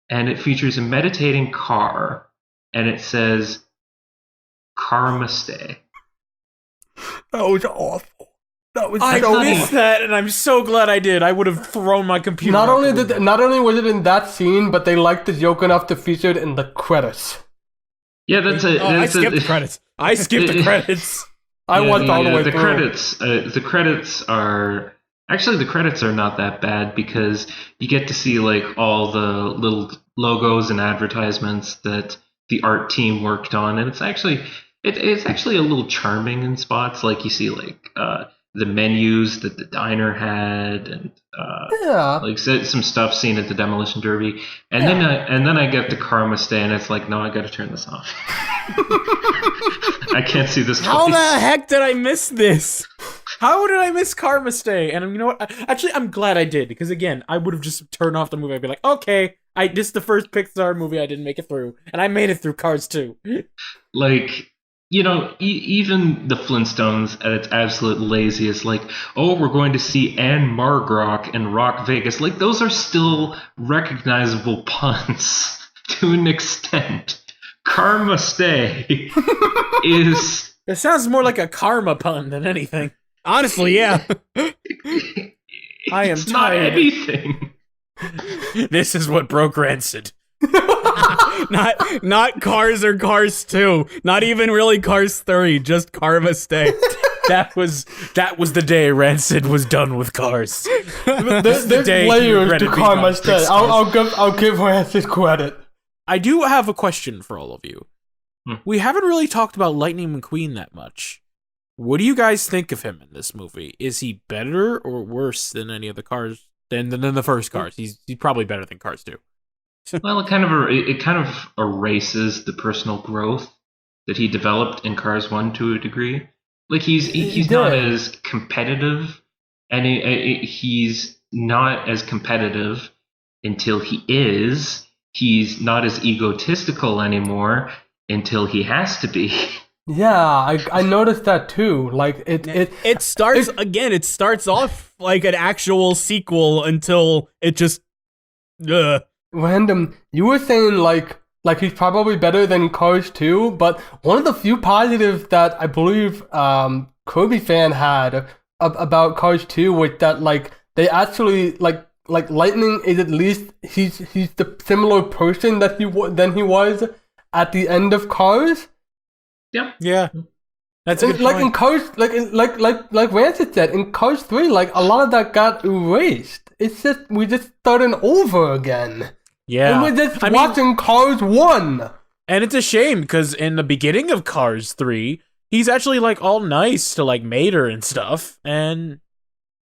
and it features a meditating car, and it says "Karma-ste." That was awful. I missed that, and I'm so glad I did. I would have thrown my computer. Not only was it in that scene, but they liked the joke enough to feature it in the credits. Yeah, I skipped the credits. I skipped the credits. I watched all the way the through. The credits are not that bad because you get to see like all the little logos and advertisements that the art team worked on, and it's actually a little charming in spots. Like you see like the menus that the diner had, and like some stuff seen at the Demolition Derby, and then I get the Karma-ste, and it's like, no, I got to turn this off. I can't see this. How the heck did I miss this? How did I miss Karma-ste? And you know what? Actually, I'm glad I did, because again, I would have just turned off the movie. I'd be like, okay, this is the first Pixar movie I didn't make it through, and I made it through Cars 2. Like. Even the Flintstones at its absolute laziest, like, oh, we're going to see Anne Margrock in Rock Vegas. Like, those are still recognizable puns to an extent. Karma-ste is... It sounds more like a karma pun than anything. Honestly, yeah. I am it's tired. Not anything. This is what broke Rancid. Not Cars or Cars 2. Not even really Cars 3. Just Karma-ste. That was the day Rancid was done with Cars. There's layers to Karma-ste. I'll give Rancid credit. I do have a question for all of you. We haven't really talked about Lightning McQueen that much. What do you guys think of him in this movie? Is he better or worse than any of the Cars? Than the first Cars? He's probably better than Cars 2. Well, it kind of erases the personal growth that he developed in Cars 1 to a degree. Like he's not as competitive, and he's not as competitive until he is. He's not as egotistical anymore until he has to be. Yeah, I noticed that too. Like it starts off like an actual sequel until it just. Random, you were saying like he's probably better than Cars 2, but one of the few positives that I believe Kirby fan had about Cars 2 was that like they actually like Lightning is at least he's the similar person that he was at the end of Cars. Yep. Yeah. That's a good like point. in Cars, like Rancid said, in Cars 3, like a lot of that got erased. It's just we're just starting over again. Yeah. And we're just watching Cars 1. And it's a shame because in the beginning of Cars 3, he's actually like all nice to like Mater and stuff, and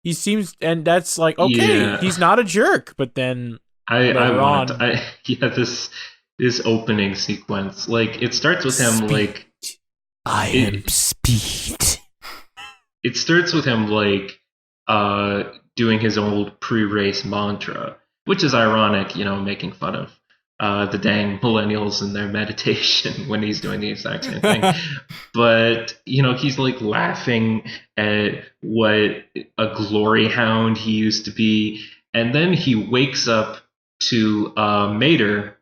he seems, and that's like okay, he's not a jerk. But then this opening sequence, like it starts with him like I am speed. It starts with him like doing his old pre-race mantra, which is ironic, making fun of the dang millennials and their meditation when he's doing the exact same thing. But, he's like laughing at what a glory hound he used to be. And then he wakes up to Mater,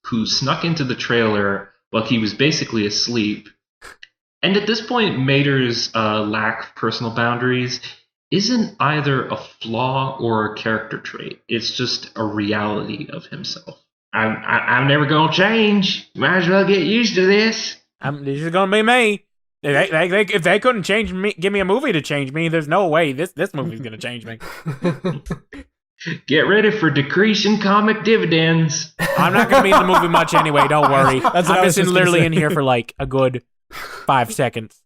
who snuck into the trailer while he was basically asleep. And at this point, Mater's lack of personal boundaries isn't either a flaw or a character trait. It's just a reality of himself. I'm never gonna change. Might as well get used to this. This is gonna be me. If they couldn't change me, give me a movie to change me. There's no way this movie's gonna change me. Get ready for decreasing comic dividends. I'm not gonna be in the movie much anyway. Don't worry. I'm just literally in here for like a good 5 seconds.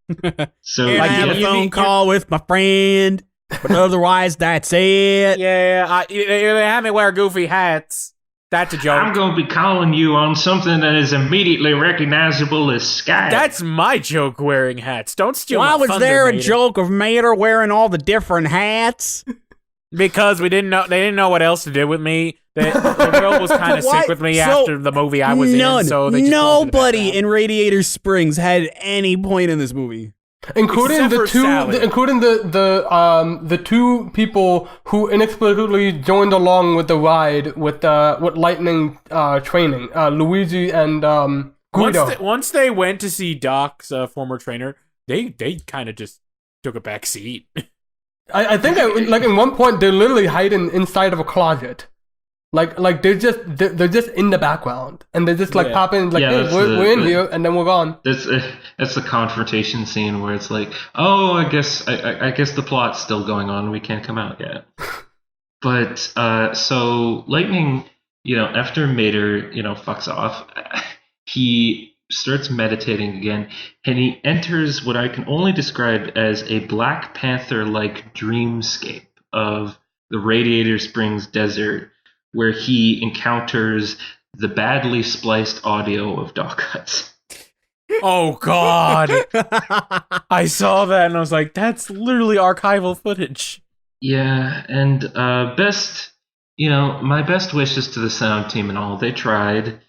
So I have a phone call with my friend, but otherwise that's it. Yeah, they have me wear goofy hats. That's a joke. I'm going to be calling you on something that is immediately recognizable as Skype. That's my joke, wearing hats. Don't steal my Why was thunder, there a Mater. joke of Mater wearing all the different hats? Because they didn't know what else to do with me. The girl was kind of sick with me after the movie I was in, so they just nobody in Radiator Springs had any point in this movie. Including Except the two people who inexplicably joined along with the ride with Lightning training, Luigi and Guido. Once they went to see Doc's former trainer, they kind of just took a back seat. I think like in one point they're literally hiding inside of a closet. Like they're just in the background, and they just pop in hey, we're in here, and then we're gone. That's the confrontation scene where it's like, oh, I guess the plot's still going on. We can't come out yet. But so Lightning, after Mater, fucks off, he starts meditating again, and he enters what I can only describe as a Black Panther-like dreamscape of the Radiator Springs desert, where he encounters the badly spliced audio of Doc Hudson. Oh, God. I saw that, and I was like, that's literally archival footage. Yeah, and my best wishes to the sound team and all. They tried.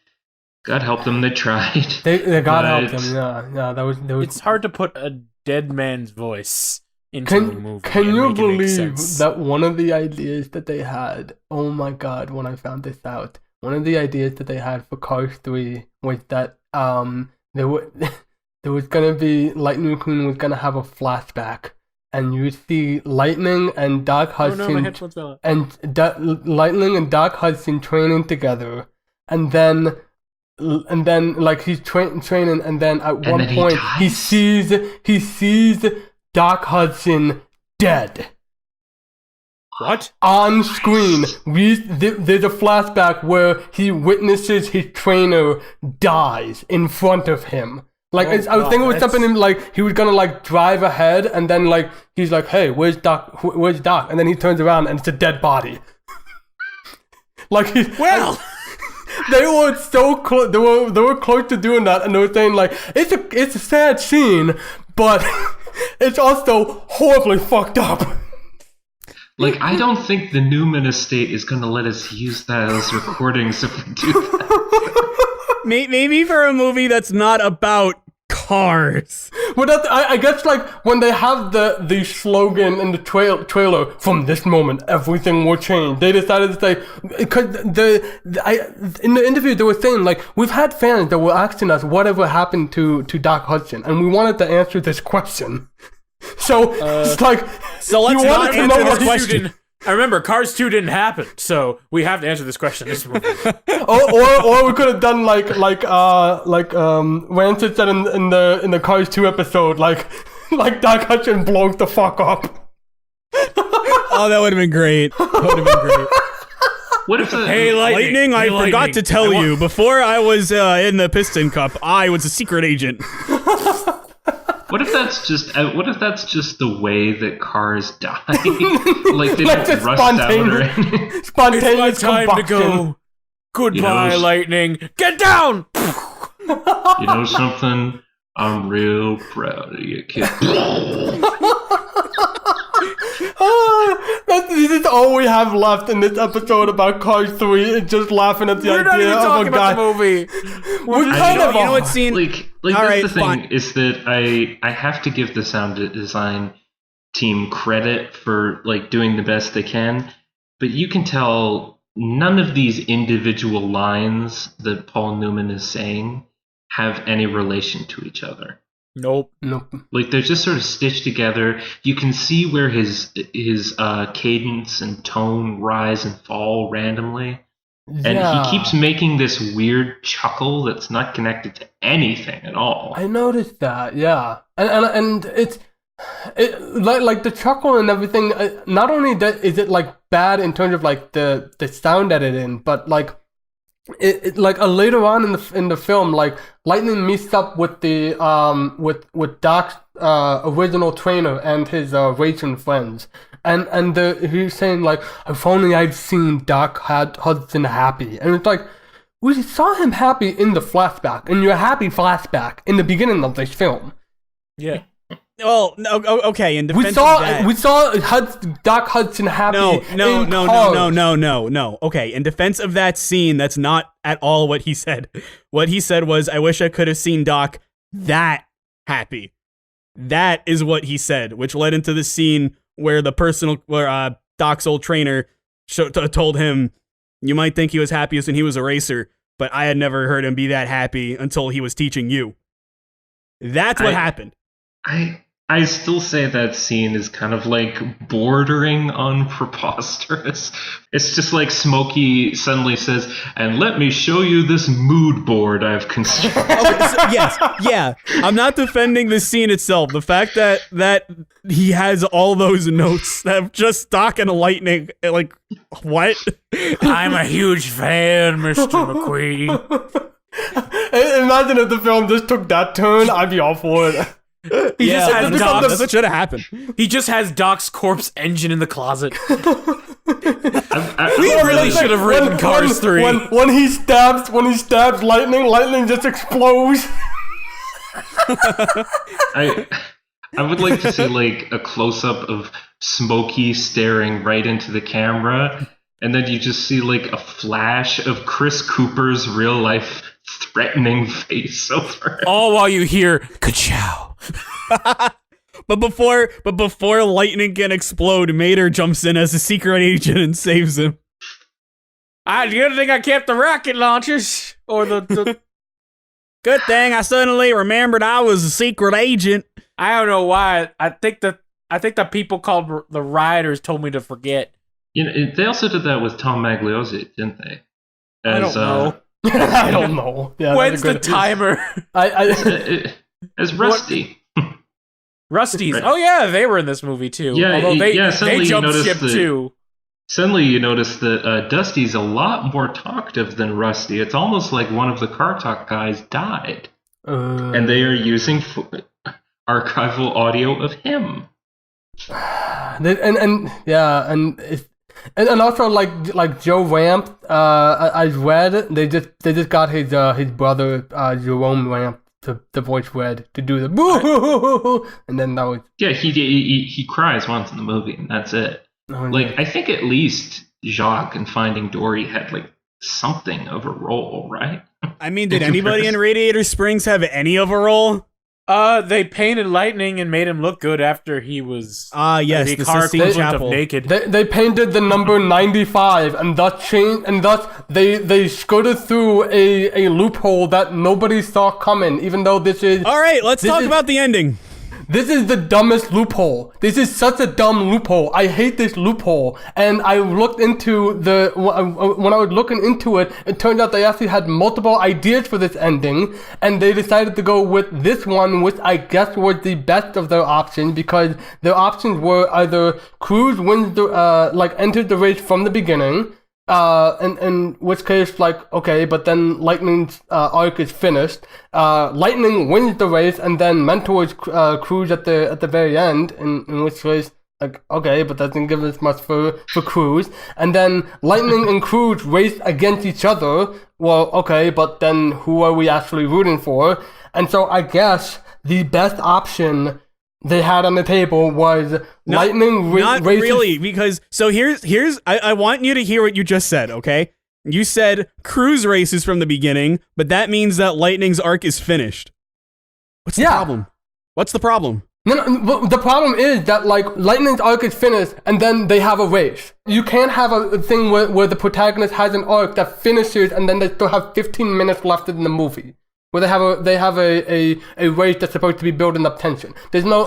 God help them, they tried. They God help them, yeah. That was. It's hard to put a dead man's voice into a movie. Can you believe that one of the ideas that they had, oh my God, when I found this out, one of the ideas that they had for Cars 3 was that there was going to be, Lightning McQueen was going to have a flashback, and you would see Lightning and Doc Hudson, Lightning and Doc Hudson training together, and then like he's training, and then at one point he sees Doc Hudson dead. What? On screen, there's a flashback where he witnesses his trainer dies in front of him. Like, I was thinking it was something like he was gonna drive ahead, and then he's like, "Hey, where's Doc? Where's Doc?" And then he turns around and it's a dead body. They were so close. They were close to doing that, and they were saying it's a sad scene, but it's also horribly fucked up. I don't think the Newman estate is going to let us use that as recordings if we do that. Maybe for a movie that's not about cars. Well, I guess when they have the slogan in the trailer, from this moment everything will change. They decided to say, because in the interview they were saying we've had fans that were asking us whatever happened to Doc Hudson, and we wanted to answer this question. So it's so let's not answer this question. I remember Cars 2 didn't happen, so we have to answer this question in this movie. or we could have done like Rancid said in the Cars 2 episode, like Doc Hudson blows the fuck up. Oh, that would have been great. What if Hey, Lightning, I forgot to tell you, before I was in the Piston Cup, I was a secret agent. What if that's just the way that cars die? Like they don't rust out or anything. Spontaneous It's my time to go. Goodbye, Lightning. Get down! You know something? I'm real proud of you, kid. This is all we have left in this episode about Cars 3. It's just laughing at the We're not idea even of talking a about guy. the movie. We're kind of you know what scene? Like All that's right, the thing fine. is that I have to give the sound design team credit for like doing the best they can, but you can tell none of these individual lines that Paul Newman is saying have any relation to each other. Nope. Like they're just sort of stitched together. You can see where his cadence and tone rise and fall randomly. And he keeps making this weird chuckle that's not connected to anything at all. I noticed that, yeah, and it's like the chuckle and everything. Not only that is it like bad in terms of like the sound editing, but like it like later on in the film, like Lightning meets up with the with Doc's original trainer and his racing friends. And he's saying, like, if only I'd seen Doc Hudson happy. And it's like, we saw him happy in the flashback, in your happy flashback, in the beginning of this film. Yeah. Well, no, okay, in defense We saw of that... we saw Doc Hudson happy No. Okay, in defense of that scene, that's not at all what he said. What he said was, I wish I could have seen Doc that happy. That is what he said, which led into the scene where Doc's old trainer told him, you might think he was happiest when he was a racer, but I had never heard him be that happy until he was teaching you. That's what happened. I still say that scene is kind of like bordering on preposterous. It's just like Smokey suddenly says, and let me show you this mood board I've constructed. Yes, yeah. I'm not defending the scene itself. The fact that he has all those notes that have just Doc and Lightning, like, what? I'm a huge fan, Mr. McQueen. Imagine if the film just took that turn, I'd be all for it. That's what should have happened. He just has Doc's corpse engine in the closet. We really should have written Cars 3. When he stabs Lightning just explodes. I would like to see like a close-up of Smokey staring right into the camera, and then you just see like a flash of Chris Cooper's real-life threatening face over it. All while you hear ka-chow. But before Lightning can explode, Mater jumps in as a secret agent and saves him. Good thing I kept the rocket launchers. Or the Good thing I suddenly remembered I was a secret agent. I don't know why. I think the people called the rioters told me to forget. You know, they also did that with Tom Magliozzi, didn't they? I don't know. I don't know. Yeah, when's the timer? As Rusty. Rusty's. Right. Oh yeah, they were in this movie too. Yeah, although they suddenly jumped you notice ship too. Suddenly you notice that Dusty's a lot more talkative than Rusty. It's almost like one of the Car Talk guys died. And they are using archival audio of him. And also like Joe Ramp, I read they just got his brother Jerome Ramp to voice Red to do the boo, and then that was he cries once in the movie and that's it. I think at least Jacques in Finding Dory had like something of a role, right? I mean, did anybody in Radiator Springs have any of a role? They painted Lightning and made him look good after he was yes, the Sistine Chapel. Of naked. They painted the number 95 and thus they skirted through a loophole that nobody saw coming, even though this is all right. Let's talk about the ending. This is the dumbest loophole. This is such a dumb loophole. I hate this loophole. And I looked into when I was looking into it, it turned out they actually had multiple ideas for this ending, and they decided to go with this one, which I guess was the best of their options, because their options were either Cruz wins entered the race from the beginning, in which case, okay, but then Lightning's arc is finished. Lightning wins the race and then mentors Cruz at the very end, in which case, okay, but that doesn't give us much for Cruz. And then Lightning and Cruz race against each other. Well, okay, but then who are we actually rooting for? And so I guess the best option they had on the table was Lightning not races. Really, because so here's I want you to hear what you just said, okay? You said Cruz races from the beginning, but that means that Lightning's arc is finished. What's the problem? What's the problem? No, the problem is that Lightning's arc is finished and then they have a race. You can't have a thing where the protagonist has an arc that finishes and then they still have 15 minutes left in the movie. Where they have a race that's supposed to be building up tension. There's no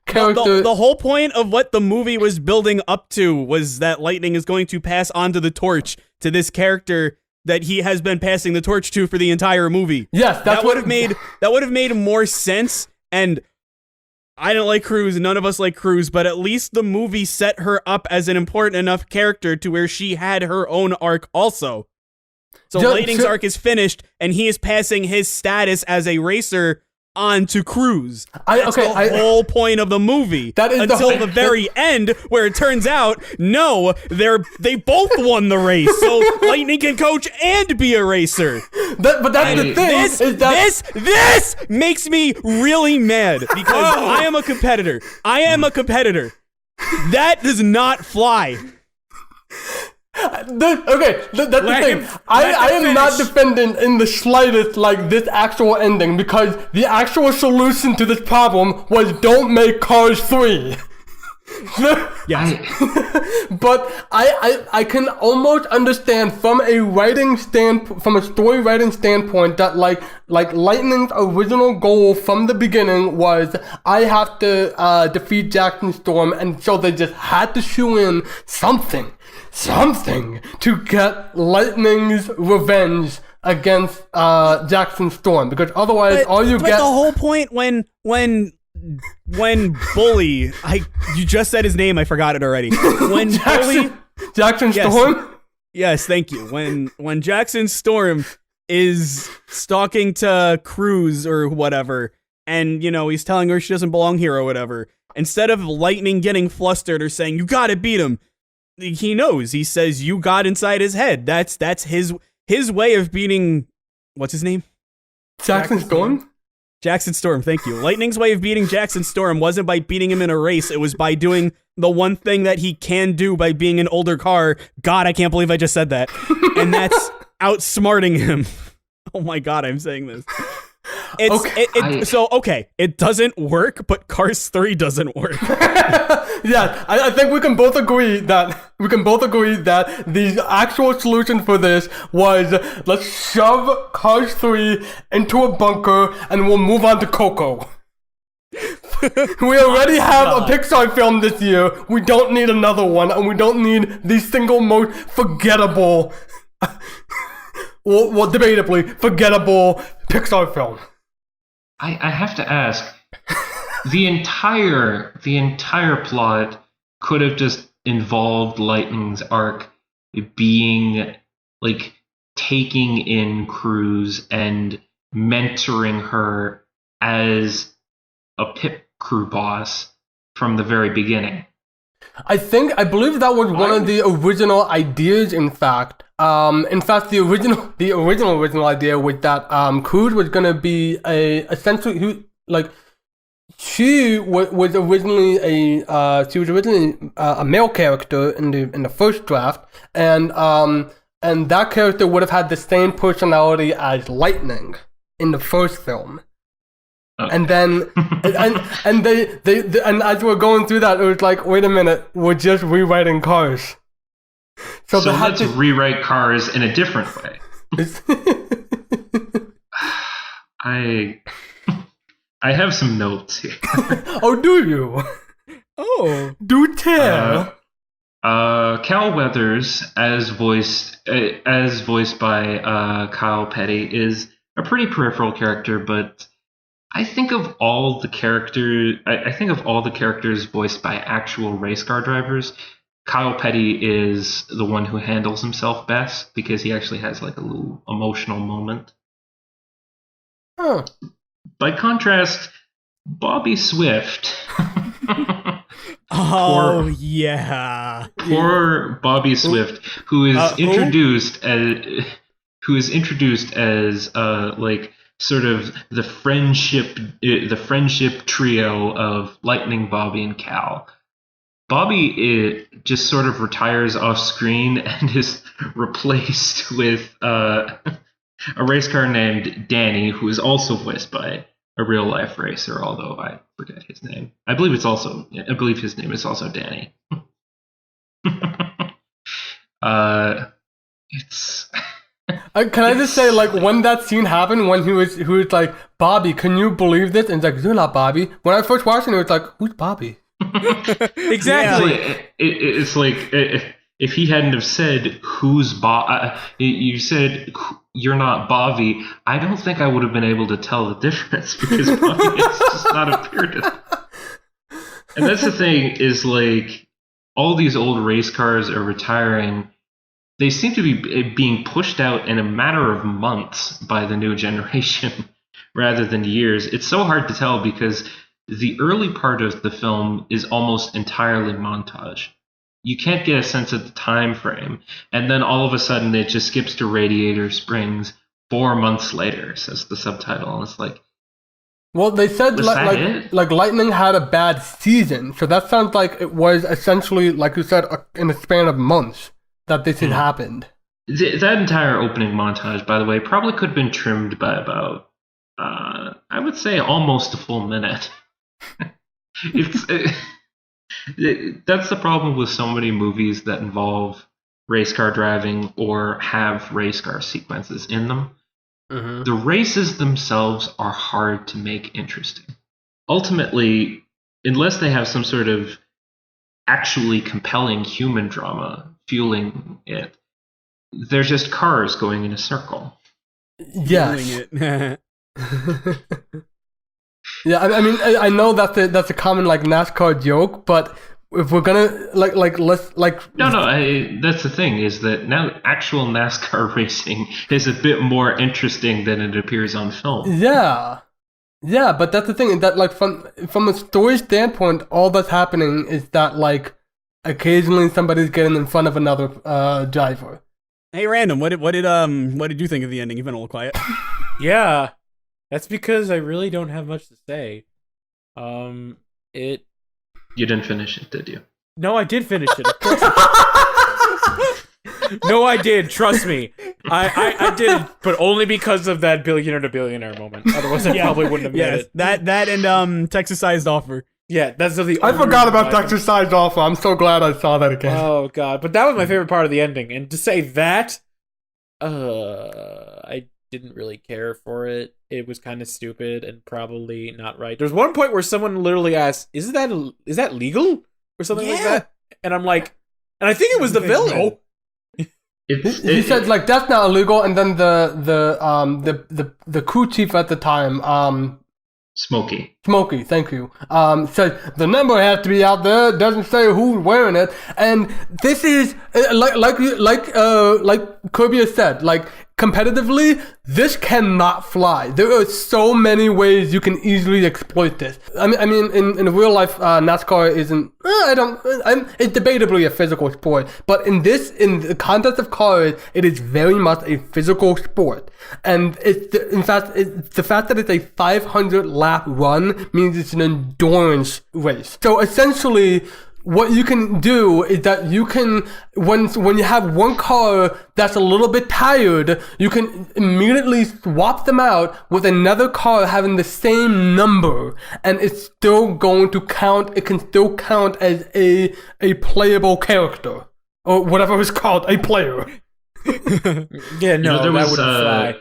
character. The whole point of what the movie was building up to was that Lightning is going to pass on to the torch to this character that he has been passing the torch to for the entire movie. Yes, that would have made more sense. And I don't like Cruz. None of us like Cruz, but at least the movie set her up as an important enough character to where she had her own arc also. So Lightning's arc is finished, and he is passing his status as a racer on to Cruz. That's the whole point of the movie. That is until the very end, where it turns out, no, they both won the race, so Lightning can coach and be a racer. But that's the thing. This makes me really mad, because I am a competitor. That does not fly. That's the thing. I am not defending in the slightest this actual ending, because the actual solution to this problem was don't make Cars 3. Yes. But I can almost understand from a story writing standpoint that Lightning's original goal from the beginning was I have to defeat Jackson Storm, and so they just had to shoe in something to get Lightning's revenge against Jackson Storm, because otherwise but the whole point when Bully, you just said his name, I forgot it already. When Jackson Storm? Yes, thank you. When Jackson Storm is stalking to Cruz or whatever, and he's telling her she doesn't belong here or whatever, instead of Lightning getting flustered or saying you gotta beat him, he knows. He says you got inside his head. That's his way of beating. What's his name? Jackson Storm? Jackson Storm, thank you. Lightning's way of beating Jackson Storm wasn't by beating him in a race. It was by doing the one thing that he can do by being an older car. God, I can't believe I just said that. And that's outsmarting him. Oh my God, I'm saying this. It doesn't work, but Cars 3 doesn't work. Yeah, I think we can both agree that the actual solution for this was let's shove Cars 3 into a bunker and we'll move on to Coco. We already have a Pixar film this year. We don't need another one, and we don't need the single most forgettable, well, debatably forgettable Pixar film. I have to ask, the entire plot could have just involved Lightning's arc being taking in Cruz and mentoring her as a pit crew boss from the very beginning. I believe that was one of the original ideas. In fact, the original idea was that Cruz was gonna be she was originally a male character in the first draft, and that character would have had the same personality as Lightning in the first film. Okay. And then, and they as we're going through that, it was like, wait a minute, we're just rewriting Cars. So let's rewrite Cars in a different way. I have some notes here. Oh, do you? Oh. Do tell. Cal Weathers, as voiced by Kyle Petty, is a pretty peripheral character, but I think of all the characters voiced by actual race car drivers, Kyle Petty is the one who handles himself best because he actually has like a little emotional moment. Huh. By contrast, Bobby Swift. Oh, yeah. Poor Bobby Swift, who is introduced as like sort of the friendship trio of Lightning, Bobby, and Cal. Bobby just sort of retires off screen and is replaced with a race car named Danny, who is also voiced by a real life racer, although I forget his name. I believe his name is also Danny. It's. Can I just say, like, when that scene happened, when he was like, Bobby, can you believe this? And it's like, you're not Bobby. When I first watched it was like, who's Bobby? Exactly. It's like if he hadn't have said who's Bob, you said you're not Bobby. I don't think I would have been able to tell the difference because Bobby has just not appeared. And that's the thing is like all these old race cars are retiring. They seem to be being pushed out in a matter of months by the new generation rather than years. It's so hard to tell because the early part of the film is almost entirely montage. You can't get a sense of the time frame. And then all of a sudden it just skips to Radiator Springs 4 months later, says the subtitle. And it's like, well, they said like Lightning had a bad season. So that sounds like it was essentially, like you said, in a span of months that this had happened. That entire opening montage, by the way, probably could have been trimmed by about, I would say, almost a full minute. That's the problem with so many movies that involve race car driving or have race car sequences in them. Mm-hmm. The races themselves are hard to make interesting. Ultimately, unless they have some sort of actually compelling human drama fueling it, they're just cars going in a circle. Yes. Yeah, I mean, I know that's a common like NASCAR joke, but if we're gonna let's. No, that's the thing is that now actual NASCAR racing is a bit more interesting than it appears on film. Yeah, but that's the thing that like from a story standpoint, all that's happening is that like occasionally somebody's getting in front of another driver. Hey, Random, what did you think of the ending? You've been a little quiet. Yeah. That's because I really don't have much to say. You didn't finish it, did you? No, I did finish it. Of course. No, I did. Trust me. I did, but only because of that billionaire to billionaire moment. Otherwise, I probably wouldn't have made it. That and Texas-sized offer. Yeah, that's the. I forgot about Texas-sized offer. I'm so glad I saw that again. Oh god, but that was my favorite part of the ending. And to say that, I didn't really care for it. It was kind of stupid and probably not right. There's one point where someone literally asked, is that legal? Or something like that? And I'm like, and I think it was the villain. He said like that's not illegal, and then the crew chief at the time, Smokey, thank you. Said the number has to be out there. Doesn't say who's wearing it, and this is like Kirby has said, like competitively, this cannot fly. There are so many ways you can easily exploit this. I mean, in real life, NASCAR isn't. It's debatably a physical sport, but in the context of cars, it is very much a physical sport. And the fact that it's a 500 lap run means it's an endurance race. So essentially, what you can do is that you can, when you have one car that's a little bit tired, you can immediately swap them out with another car having the same number, and it's still going to count. It can still count as a playable character, or whatever it's called, a player. Yeah, no, that wouldn't fly.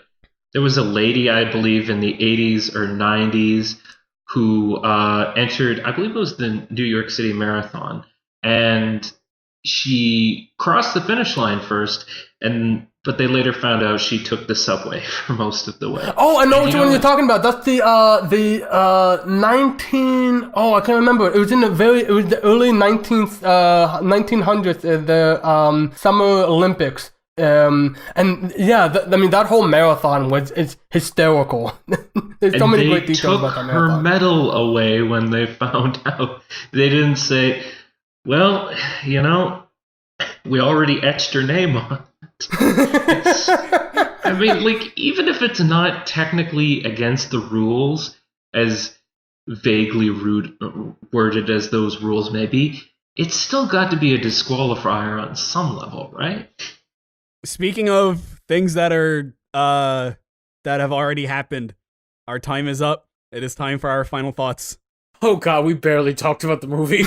There was a lady, I believe, in the 80s or 90s who entered, I believe it was the New York City Marathon, and she crossed the finish line first, but they later found out she took the subway for most of the way. Oh, I know which one you're talking about. That's the 19. Oh, I can't remember. It was the early 1900s, the Summer Olympics. And yeah, that whole marathon it's hysterical. There's so many great details about that marathon. Her medal away when they found out. They didn't say, well, we already etched her name on it. I mean, like, even if it's not technically against the rules, as vaguely worded as those rules may be, it's still got to be a disqualifier on some level, right? Speaking of things that are that have already happened, our time is up. It is time for our final thoughts. Oh god, we barely talked about the movie.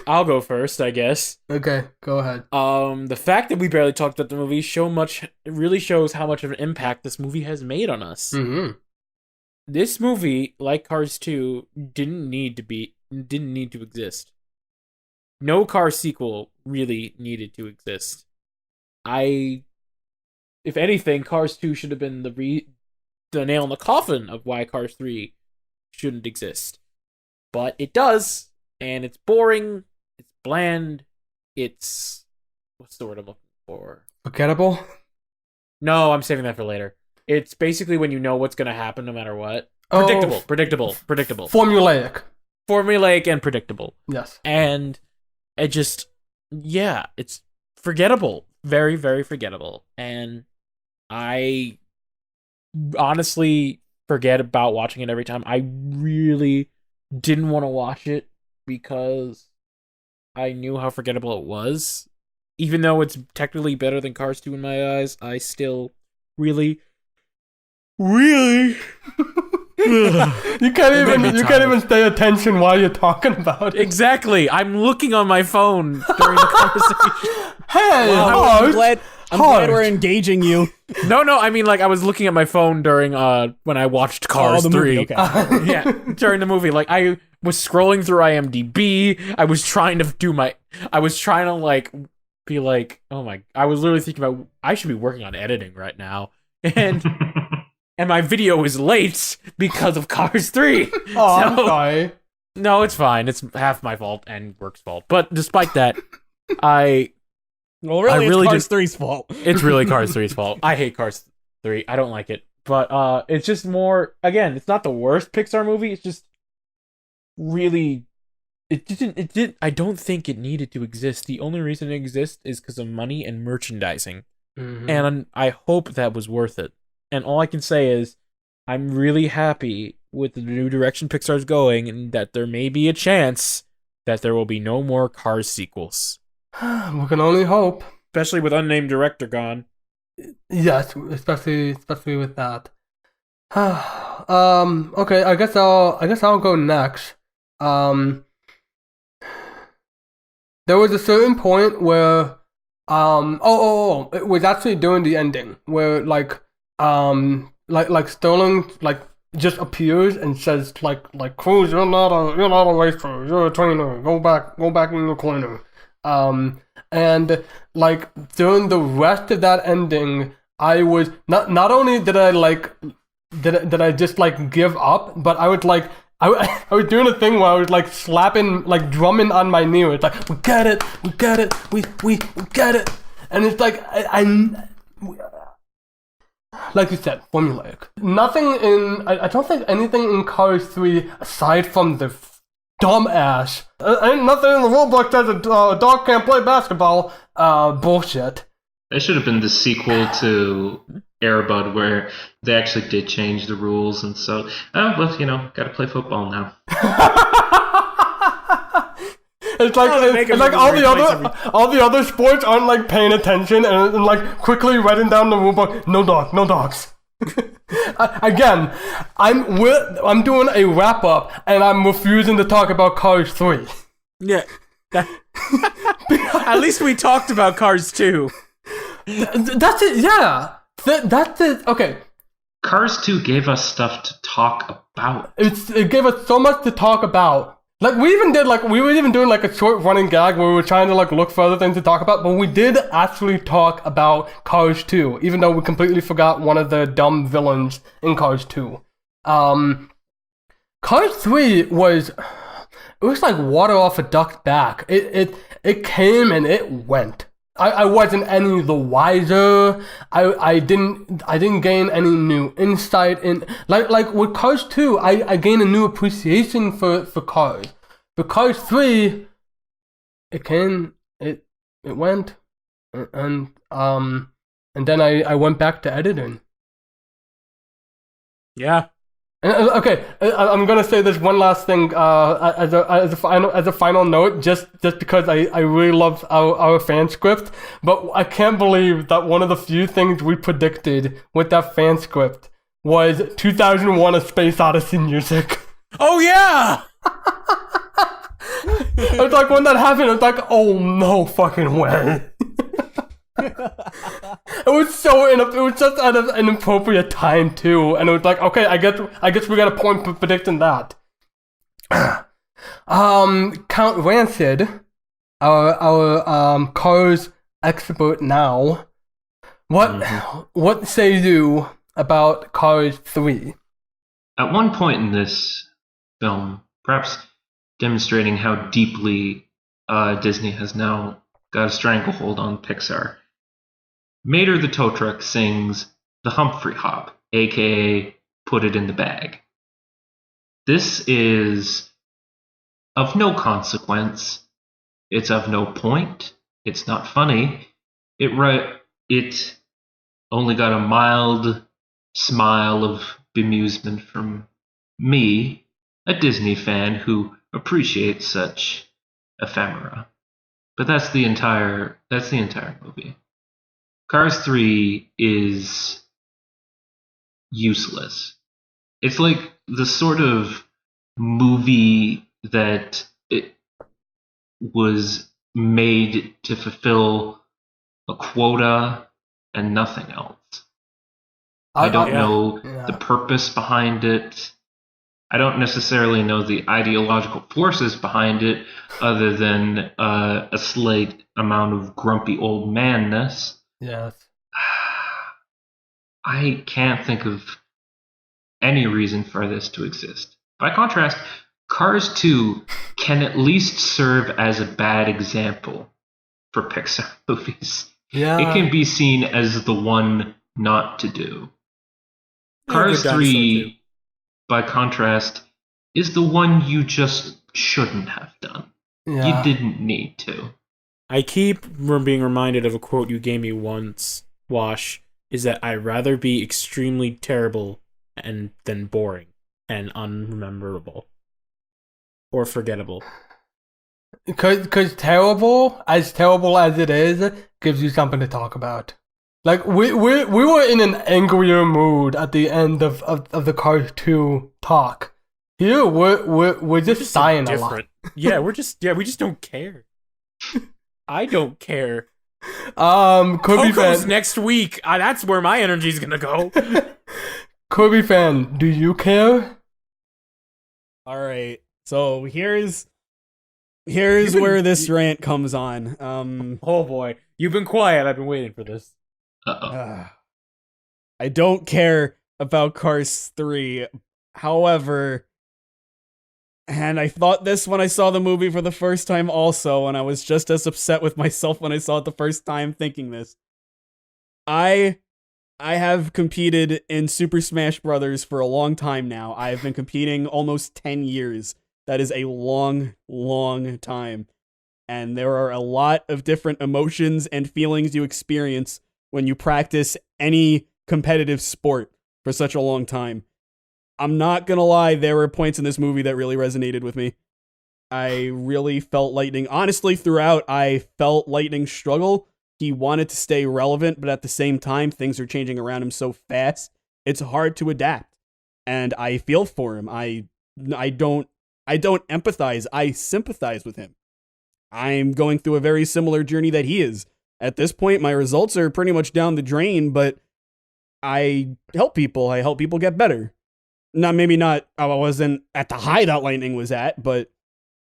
I'll go first, I guess. Okay, go ahead. The fact that we barely talked about the movie it really shows how much of an impact this movie has made on us. Mm-hmm. This movie, like Cars 2, didn't need to exist. No Cars sequel really needed to exist. If anything, Cars 2 should have been the nail in the coffin of why Cars 3 shouldn't exist. But it does, and it's boring, it's bland, it's... What's the word I'm looking for? Forgettable? No, I'm saving that for later. It's basically when you know what's going to happen no matter what. Predictable. Formulaic and predictable. Yes. And it just... Yeah, it's forgettable. Very, very forgettable. And I honestly forget about watching it every time. I really didn't want to watch it because I knew how forgettable it was. Even though it's technically better than Cars 2 in my eyes, I still really you can't even stay attention while you're talking about it. Exactly. I'm looking on my phone during the conversation. Hey, I'm glad we're engaging you. No, I mean, like, I was looking at my phone during when I watched Cars 3. Movie, okay. Yeah, during the movie. Like, I was scrolling through IMDb. I was trying to like be like, oh my, I was literally thinking about I should be working on editing right now. And my video is late because of Cars 3. Oh, I'm sorry. No, it's fine. It's half my fault and work's fault. But despite that, it's Cars 3's fault. It's really Cars 3's fault. I hate Cars 3. I don't like it. But it's just more, again, it's not the worst Pixar movie. It's just really, I don't think it needed to exist. The only reason it exists is because of money and merchandising. Mm-hmm. And I hope that was worth it. And all I can say is, I'm really happy with the new direction Pixar's going, and that there may be a chance that there will be no more Cars sequels. We can only hope. Especially with unnamed director gone. Yes, especially with that. Okay, I guess I'll go next. There was a certain point where it was actually during the ending where like Sterling like just appears and says like Cruz, you're not a racer, you're a trainer, go back in your corner. And like during the rest of that ending, I was not only did I just like give up, but I was like I was doing a thing where I was like slapping, like drumming on my knee. It's like, we get it, we get it, we get it. And it's like like you said, formulaic. I don't think anything in Cars 3 aside from the dumbass, ain't nothing in the rulebook that a dog can't play basketball, bullshit. That should have been the sequel to Air Bud, where they actually did change the rules, and so, gotta play football now. It's like all the other sports aren't like paying attention and like quickly writing down the rulebook. No dogs. Again, I'm doing a wrap up and I'm refusing to talk about Cars 3. Yeah. At least we talked about Cars 2. That's it. Yeah. That's it. Okay. Cars 2 gave us stuff to talk about. It gave us so much to talk about. Like we were even doing like a short running gag where we were trying to like look for other things to talk about, but we did actually talk about Cars 2, even though we completely forgot one of the dumb villains in Cars 2. Cars 3 was like water off a duck's back. It came and it went. I wasn't any the wiser. I didn't gain any new insight in like with Cars 2, I gained a new appreciation for cars. For Cars 3, it came, it went, and then I went back to editing. Yeah. Okay, I'm gonna say this one last thing as a final note, just because I really love our fan script, but I can't believe that one of the few things we predicted with that fan script was 2001: A Space Odyssey music. Oh yeah. I was like, when that happened, I was like, oh no fucking way. It was just at an appropriate time too, and it was like, okay, I guess we got a point for predicting that. Count Rancid, our Cars expert now. What say you about Cars 3? At one point in this film, perhaps demonstrating how deeply Disney has now got a stranglehold on Pixar, Mater the tow truck sings the Humphrey Hop, aka Put It in the Bag. This is of no consequence. It's of no point. It's not funny. It only got a mild smile of bemusement from me, a Disney fan who appreciates such ephemera. But that's the entire movie. Cars 3 is useless. It's like the sort of movie that it was made to fulfill a quota and nothing else. I don't know the purpose behind it. I don't necessarily know the ideological forces behind it, other than a slight amount of grumpy old manness. Yes. I can't think of any reason for this to exist. By contrast, Cars 2 can at least serve as a bad example for Pixar movies. Yeah. It can be seen as the one not to do. Cars 3, by contrast, is the one you just shouldn't have done. Yeah. You didn't need to. I keep being reminded of a quote you gave me once, Wash, is that I'd rather be extremely terrible than boring and unrememberable. Or forgettable. Because terrible as it is, gives you something to talk about. Like, we were in an angrier mood at the end of the Cars 2 talk. Here, we're just sighing a lot. Yeah, we just don't care. I don't care. Kirbyfan, next week. That's where my energy's gonna go. Kirbyfan, do you care? All right. So here's where this rant comes on. Oh boy, you've been quiet. I've been waiting for this. I don't care about Cars 3. However, and I thought this when I saw the movie for the first time also, and I was just as upset with myself when I saw it the first time thinking this. I have competed in Super Smash Brothers for a long time now. I have been competing almost 10 years. That is a long, long time. And there are a lot of different emotions and feelings you experience when you practice any competitive sport for such a long time. I'm not gonna lie, there were points in this movie that really resonated with me. I really felt Lightning. Honestly, throughout, I felt Lightning struggle. He wanted to stay relevant, but at the same time, things are changing around him so fast, it's hard to adapt. And I feel for him. I don't empathize, I sympathize with him. I'm going through a very similar journey that he is. At this point, my results are pretty much down the drain, but I help people. I help people get better. Maybe not. I wasn't at the high that Lightning was at, but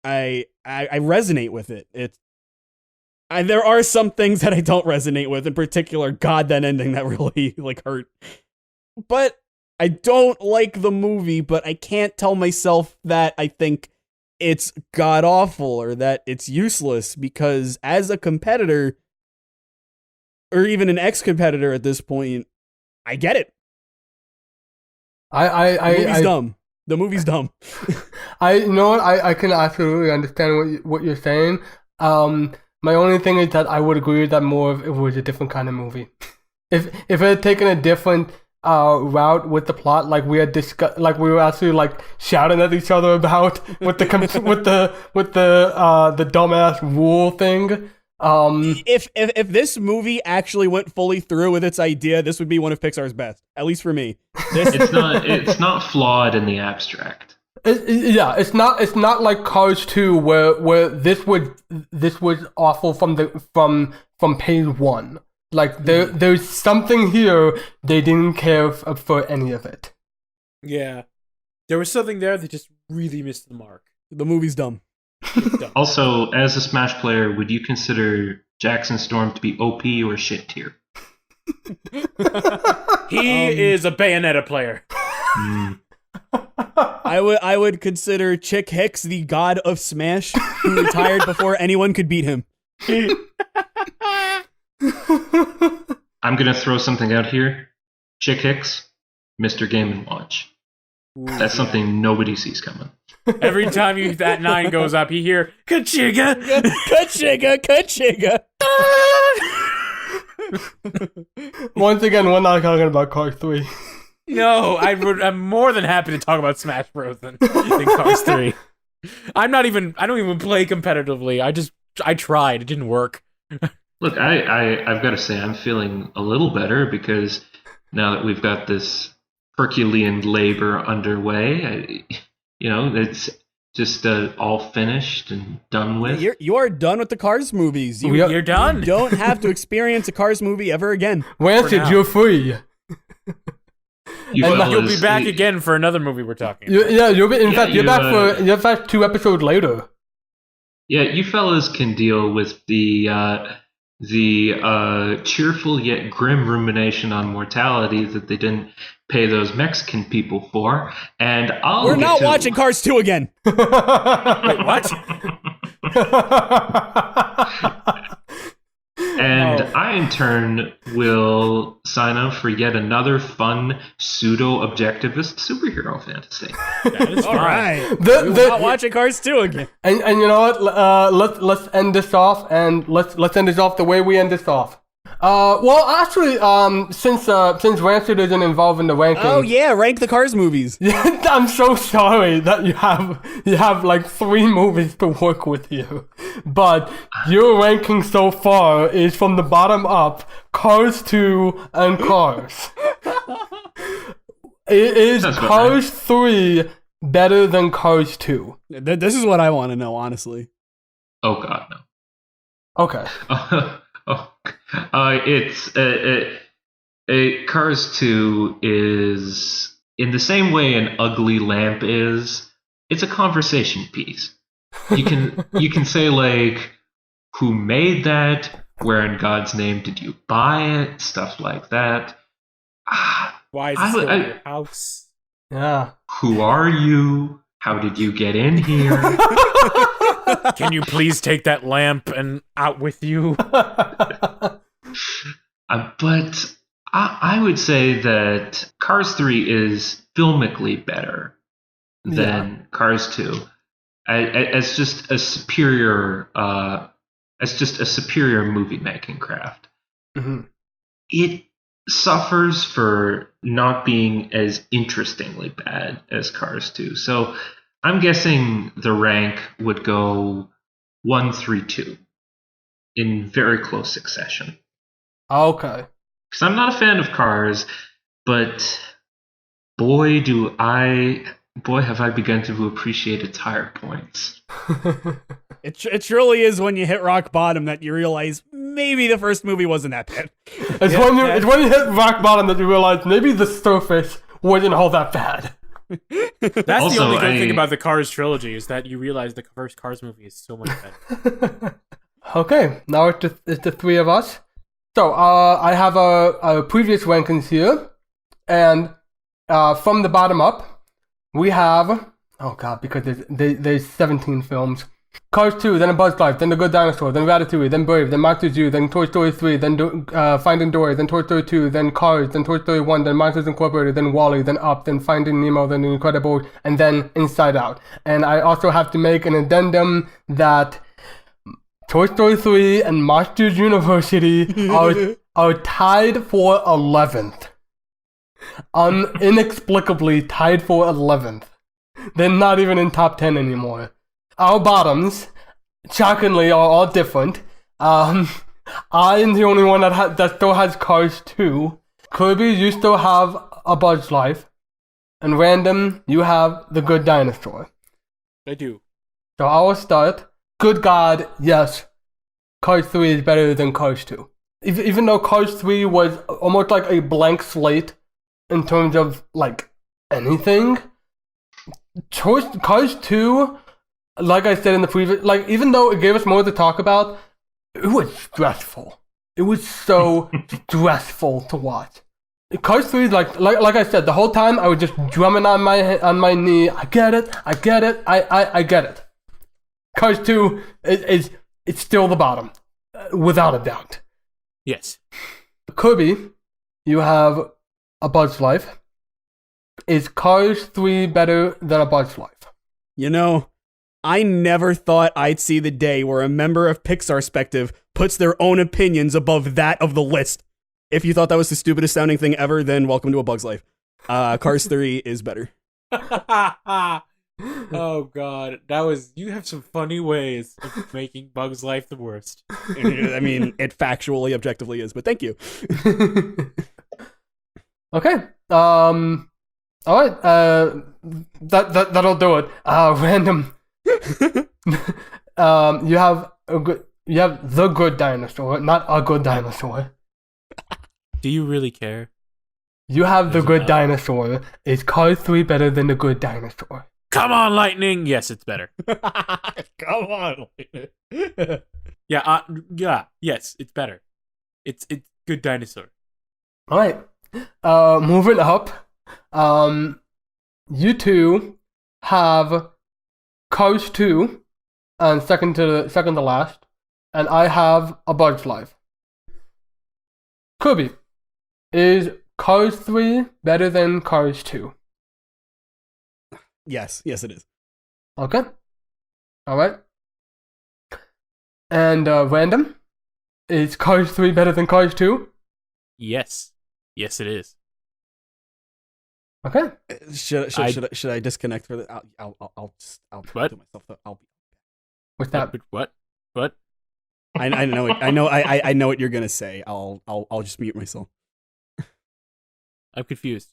I resonate with it. There are some things that I don't resonate with. In particular, God, that ending that really like hurt. But I don't like the movie. But I can't tell myself that I think it's god awful or that it's useless, because as a competitor, or even an ex-competitor at this point, I get it. The movie's dumb. The movie's dumb. You know what? I can absolutely understand what you're saying. My only thing is that I would agree with that more if it was a different kind of movie. If it had taken a different route with the plot, like we had discussed, like we were actually like shouting at each other about with the dumbass rule thing. If this movie actually went fully through with its idea, this would be one of Pixar's best, at least for me. It's not flawed in the abstract. It's not like Cars 2 where this was awful from page one. Like there's something here they didn't care for any of it. Yeah, there was something there that just really missed the mark. The movie's dumb. Also, as a Smash player, would you consider Jackson Storm to be OP or shit tier? He is a Bayonetta player. I would consider Chick Hicks the god of Smash, who retired before anyone could beat him. I'm gonna throw something out here. Chick Hicks, Mr. Game & Watch. That's something nobody sees coming. Every time that 9 goes up, you hear Kachiga, Kachiga. Once again, we're not talking about Cars 3. No, I'm more than happy to talk about Smash Bros. than Cars 3. I don't even play competitively. I tried. It didn't work. Look, I've got to say, I'm feeling a little better because now that we've got this Herculean labor underway, it's just all finished and done with. You are done with the Cars movies. You're done. You don't have to experience a Cars movie ever again. Granted, you're free. You'll be back again for another movie we're talking about. You're back 2 episodes later. Yeah, you fellas can deal with the cheerful yet grim rumination on mortality that they didn't pay those Mexican people for, and we're not watching Cars 2 again. Wait, what? And I, in turn, will sign up for yet another fun pseudo-objectivist superhero fantasy. That is all right. We're not watching Cars 2 again. And you know what? Let's end this off, and let's end this off the way we end this off. Well, actually, since Rancid isn't involved in the ranking. Oh yeah, rank the Cars movies. Yeah, I'm so sorry that you have like 3 movies to work with here, but your ranking so far is from the bottom up: Cars 2 and Cars. Is Cars 3 better than Cars 2? This is what I want to know, honestly. Oh God, no. Okay. Cars 2 is, in the same way an ugly lamp is, it's a conversation piece. You can say, like, who made that? Where in God's name did you buy it? Stuff like that. Why is it still in your house? Yeah. Who are you? How did you get in here? Can you please take that lamp and out with you? But I would say that Cars 3 is filmically better than Cars 2. As just a superior movie making craft. Mm-hmm. It suffers for not being as interestingly bad as Cars 2. So I'm guessing the rank would go 1, 3, 2 in very close succession. Okay. Because I'm not a fan of Cars, but boy have I begun to appreciate its higher points. It truly is when you hit rock bottom that you realize maybe the first movie wasn't that bad. It's when you hit rock bottom that you realize maybe the surface wasn't all that bad. That's Also, the only good thing about the Cars trilogy is that you realize the first Cars movie is so much better. Okay, now it's the three of us. So I have a previous rankings here, and from the bottom up, we have because there's 17 films. Cars 2, then A Bug's Life, then The Good Dinosaur, then Ratatouille, then Brave, then Monsters U, then Toy Story 3, then Finding Dory, then Toy Story 2, then Cars, then Toy Story 1, then Monsters Incorporated, then WALL-E, then Up, then Finding Nemo, then The Incredibles, and then Inside Out. And I also have to make an addendum that Toy Story 3 and Monsters University are tied for 11th. Inexplicably tied for 11th. They're not even in top 10 anymore. Our bottoms, shockingly, are all different. I am the only one that still has Cars 2. Kirby, you still have A Bug's Life. And Random, you have The Good Dinosaur. I do. So I will start. Good God, yes. Cars 3 is better than Cars 2. Even though Cars 3 was almost like a blank slate in terms of, like, anything. Cars 2... Like I said in the previous, like, even though it gave us more to talk about, it was stressful. It was so stressful to watch. Cars 3, like I said, the whole time I was just drumming on my knee. I get it. I get it. Cars 2 is still the bottom, without a doubt. Yes. Kirby, you have A Bug's Life. Is Cars 3 better than A Bug's Life? You know, I never thought I'd see the day where a member of Pixarspective puts their own opinions above that of the list. If you thought that was the stupidest sounding thing ever, then welcome to A Bug's Life. Cars 3 is better. Oh God, you have some funny ways of making Bug's Life the worst. I mean, it factually, objectively is, but thank you. Okay. All right. That'll do it. Random. You have The Good Dinosaur, not A Good Dinosaur. Do you really care? You have The Good Dinosaur. Is Cars 3 better than The Good Dinosaur? Come on, Lightning. Yes, it's better. Come on, Lightning. Yes, it's better. It's Good Dinosaur. All right. Moving up. You two have Cars 2, and second to last, and I have A Bug's Life. Kirby, is Cars 3 better than Cars 2? Yes, it is. Okay. All right. And Random, is Cars 3 better than Cars 2? Yes, it is. Okay. Should I disconnect for the? I'll What? do myself. I'll be. What's that? What? I know it. I know what you're gonna say. I'll just mute myself. I'm confused.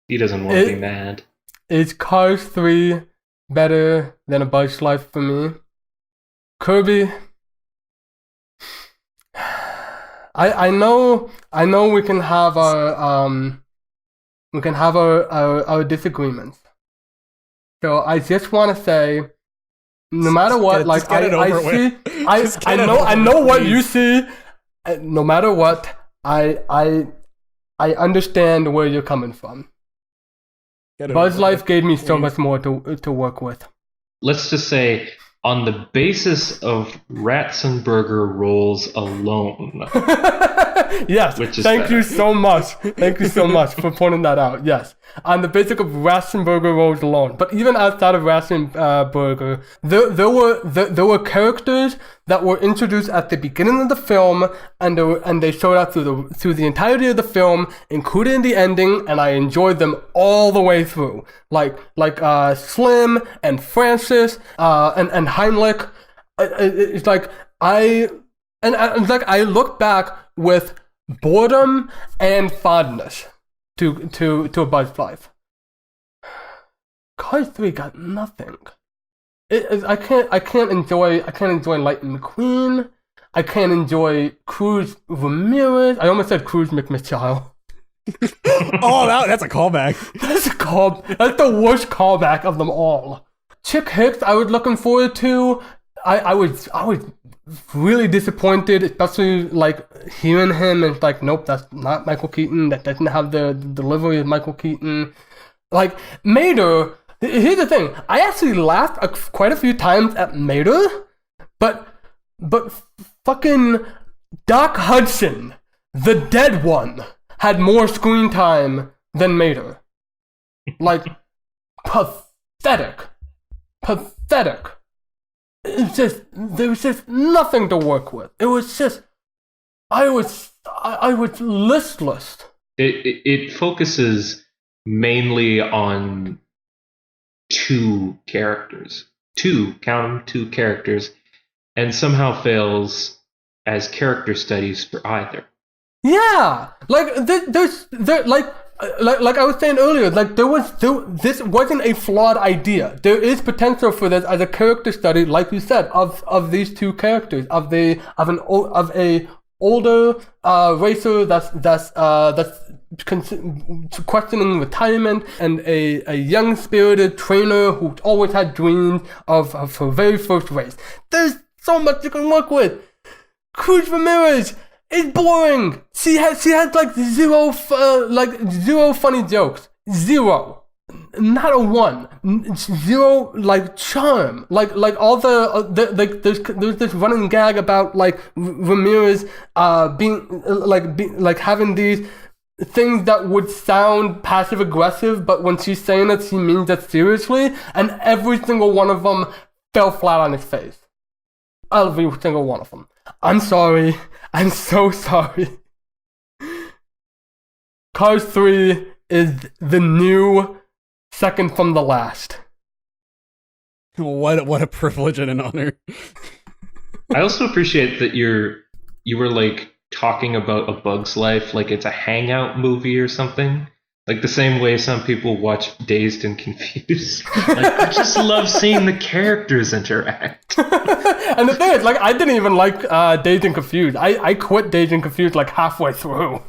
He doesn't want to be mad. Is Cars 3 better than A Bug's Life for me? Kirby, I know we can have our disagreements. So I just want to say, no matter what, like I know what you see. No matter what, I understand where you're coming from. Buzz Life gave me so much more to work with. Let's just say, on the basis of Ratzenberger rolls alone. Yes, thank you so much. Thank you so much for pointing that out. Yes, on the basis of Ratzenberger rolls alone. But even outside of Ratzenberger, there were characters that were introduced at the beginning of the film, and they showed up through the entirety of the film, including the ending, and I enjoyed them all the way through. Like Slim and Francis and Heinrich. It's like I look back with boredom and fondness to A Bug's Life. Cars 3 got nothing. I can't enjoy Lightning McQueen. I can't enjoy Cruz Ramirez. I almost said Cruz McMichael. Oh, that's a callback. That's the worst callback of them all. Chick Hicks, I was looking forward to. I was really disappointed, especially like hearing him and like, nope, that's not Michael Keaton. That doesn't have the delivery of Michael Keaton. Like Mater. Here's the thing. I actually laughed quite a few times at Mater, but fucking Doc Hudson, the dead one, had more screen time than Mater. Like, pathetic. There was just nothing to work with. It was just, I was listless. It focuses mainly on two characters, and somehow fails as character studies for either. Yeah, like there's like I was saying earlier, like this wasn't a flawed idea. There is potential for this as a character study, like you said, of these two characters, of a older racer that's questioning retirement, and a young spirited trainer who always had dreams of her very first race. There's so much you can work with. Cruz Ramirez is boring. She has like zero funny jokes. Zero. Not a one. Zero like charm. Like all there's this running gag about like Ramirez being having these things that would sound passive aggressive, but when she's saying it, she means it seriously, and every single one of them fell flat on his face. Every single one of them. I'm sorry. I'm so sorry. Cars 3 is the new second from the last. What a privilege and an honor. I also appreciate that you were like talking about A Bug's Life like it's a hangout movie or something. Like the same way some people watch Dazed and Confused. Like, I just love seeing the characters interact. And the thing is, like, I didn't even like Dazed and Confused. I quit Dazed and Confused like halfway through.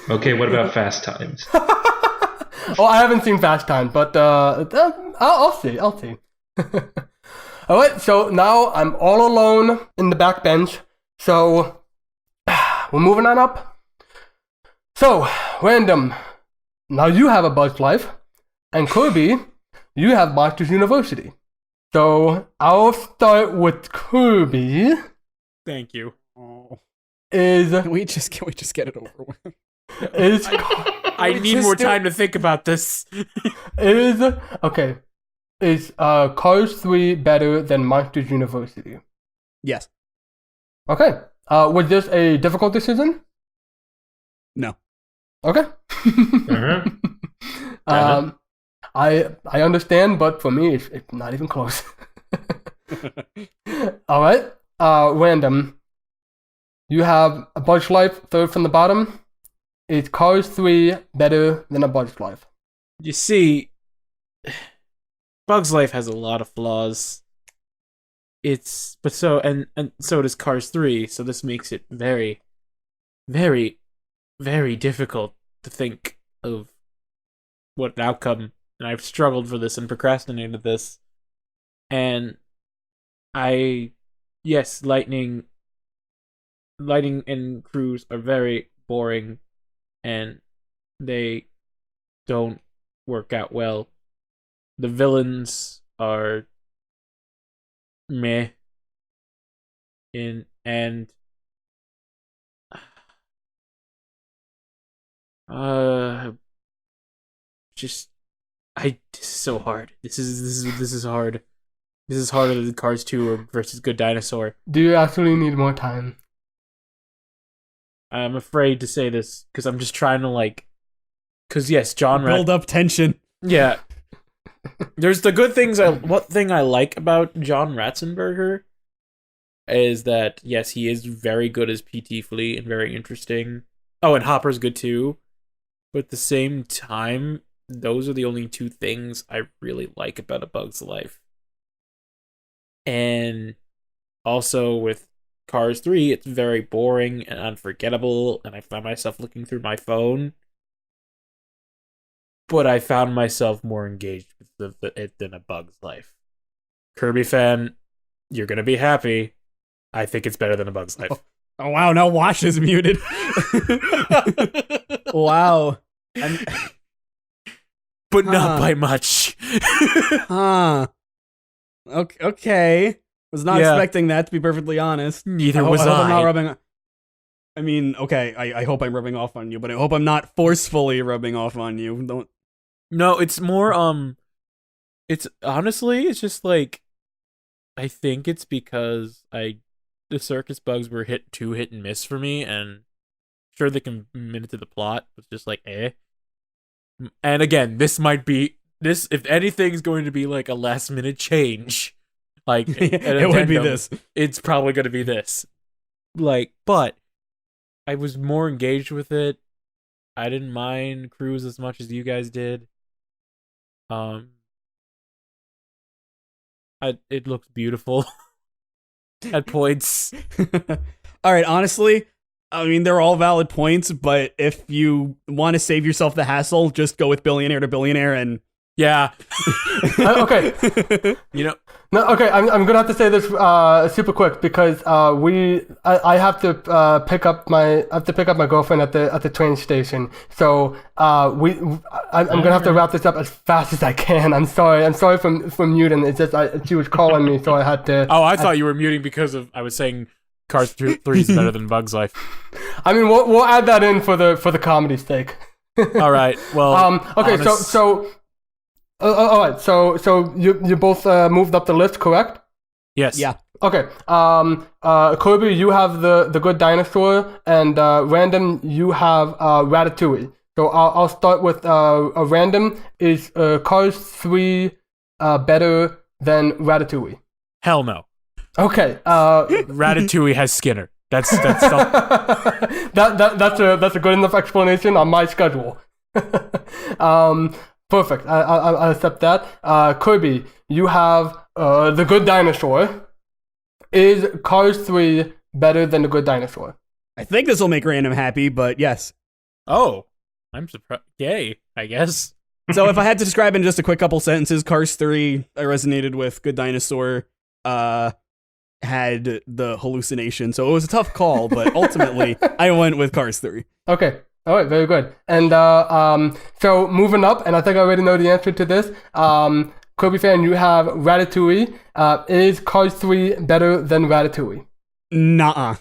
Okay, what about Fast Times? Oh, I haven't seen Fast Times, but I'll see. All right, so now I'm all alone in the back bench. So we're moving on up. So, Random, now you have A Bug's Life, and Kirby, you have Monsters University. So, I'll start with Kirby. Thank you. Can we just get it over with? I need more time to think about this. Is Cars 3 better than Monsters University? Yes. Okay. Was this a difficult decision? No. Okay. I understand, but for me, it's not even close. All right. Random. You have A Bug's Life, third from the bottom. Is Cars 3 better than A Bug's Life? You see, Bug's Life has a lot of flaws. So does Cars 3, so this makes it very, very, very difficult to think of what an outcome, and I've struggled for this and procrastinated this. And yes, Lightning and Cruz are very boring, and they don't work out well. The villains are meh. This is so hard. This is hard. This is harder than Cars 2 versus Good Dinosaur. Do you actually need more time? I'm afraid to say this because I'm just trying to because yes, John build up tension. Yeah. There's the good things. What thing I like about John Ratzenberger is that yes, he is very good as PT Flea and very interesting. Oh, and Hopper's good too. But at the same time, those are the only two things I really like about A Bug's Life. And also with Cars 3, it's very boring and unforgettable, and I found myself looking through my phone. But I found myself more engaged with it than A Bug's Life. Kirby fan, you're gonna be happy. I think it's better than A Bug's Life. Oh wow, now Wash is muted. Wow. But not by much. Okay. Was not expecting that, to be perfectly honest. Neither was I. Hope I'm not I. rubbing... I mean, okay, I hope I'm rubbing off on you, but I hope I'm not forcefully rubbing off on you. Don't... No, it's more, it's honestly, it's just like, I think it's because the circus bugs were hit and miss for me, and sure they committed to the plot, but it's just like, eh. And again, this, if anything's going to be like a last minute change, like, it would be this. It's probably going to be this. Like, but I was more engaged with it. I didn't mind Cruise as much as you guys did. It looks beautiful at points. All right, honestly, I mean, they're all valid points, but if you want to save yourself the hassle, just go with billionaire to billionaire and... Yeah. Okay. You know... No, okay, I'm gonna have to say this super quick because I have to pick up my girlfriend at the train station. So I'm gonna have to wrap this up as fast as I can. I'm sorry for muting. It's just she was calling me, so I had to. Oh, I thought you were muting because I was saying Cars 3 is better than Bug's Life. I mean, we'll add that in for the comedy sake. All right. Well. Okay. So. All right. So you both moved up the list, correct? Yes. Yeah. Okay. Kirby, you have the Good Dinosaur, and Random, you have Ratatouille. So I'll start with Random. Is Cars 3 better than Ratatouille? Hell no. Okay. Ratatouille has Skinner. That's that's a good enough explanation on my schedule. Perfect. I accept that. Kirby, you have the Good Dinosaur. Is Cars 3 better than the Good Dinosaur? I think this will make Random happy, but yes. Oh, I'm surprised. Yay, I guess. So if I had to describe in just a quick couple sentences, Cars 3, I resonated with. Good Dinosaur had the hallucination, so it was a tough call, but ultimately I went with Cars 3. Okay. All right, very good. And so moving up, and I think I already know the answer to this. Kirby fan, you have Ratatouille. Is Cars 3 better than Ratatouille? Nuh-uh.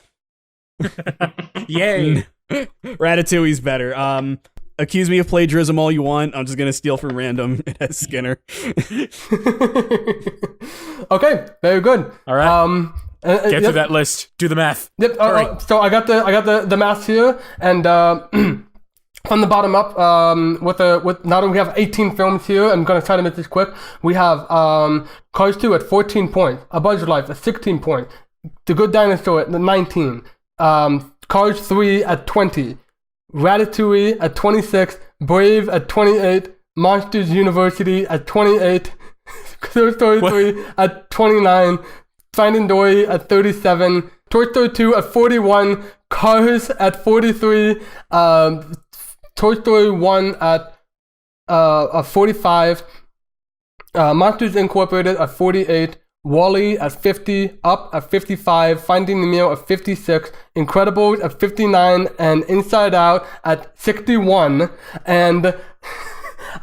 Yay. Ratatouille's better. Accuse me of plagiarism all you want. I'm just gonna steal from Random. It has Skinner. Okay, very good. All right. Get yep. to that list. Do the math. Yep. So I got the math here, and from the bottom up, with now that we have 18 films here, I'm gonna try to make this quick. We have Cars 2 at 14 points, A Bug's Life at 16 points, The Good Dinosaur at 19, Cars 3 at 20, Ratatouille at 26, Brave at 28, Monsters University at 28, Toy Story 3 at 29. Finding Dory at 37, Toy Story 2 at 41, Cars at 43, Toy Story 1 at 45, Monsters Incorporated at 48, WALL-E at 50, Up at 55, Finding Nemo at 56, Incredibles at 59, and Inside Out at 61, and...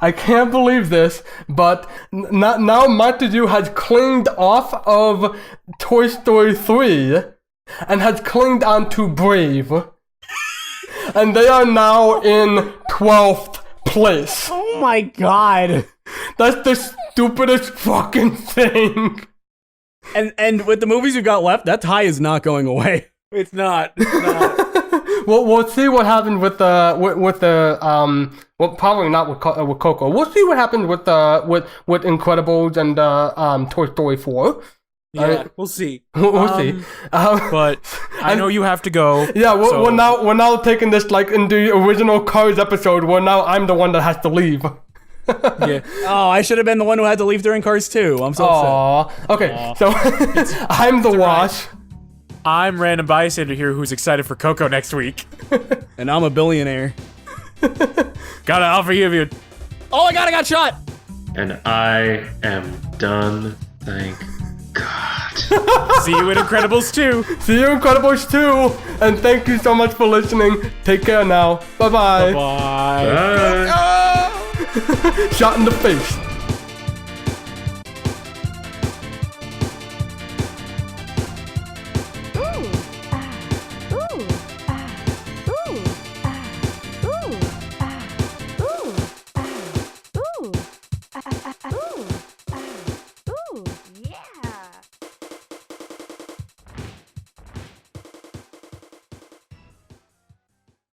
I can't believe this, but now Montague has clinged off of Toy Story 3 and has clinged onto Brave. And they are now in 12th place. Oh my god. That's the stupidest fucking thing. And with the movies we've got left, that tie is not going away. It's not. It's not. We'll see what happens with the well, probably not with Coco. We'll see what happens with Incredibles and Toy Story 4. Yeah, we'll see. We'll see. But I know you have to go. Yeah, we're now taking this like in the original Cars episode where now I'm the one that has to leave. Yeah. Oh, I should have been the one who had to leave during Cars 2. I'm so upset. Aww. Okay, so I'm the Wash. I'm Random Bystander here, who's excited for Coco next week. And I'm a billionaire. Gotta offer you. Oh my god, I got shot! And I am done, thank God. See you in Incredibles 2. See you in Incredibles 2, and thank you so much for listening. Take care now. Bye-bye. Bye. Bye. Shot in the face.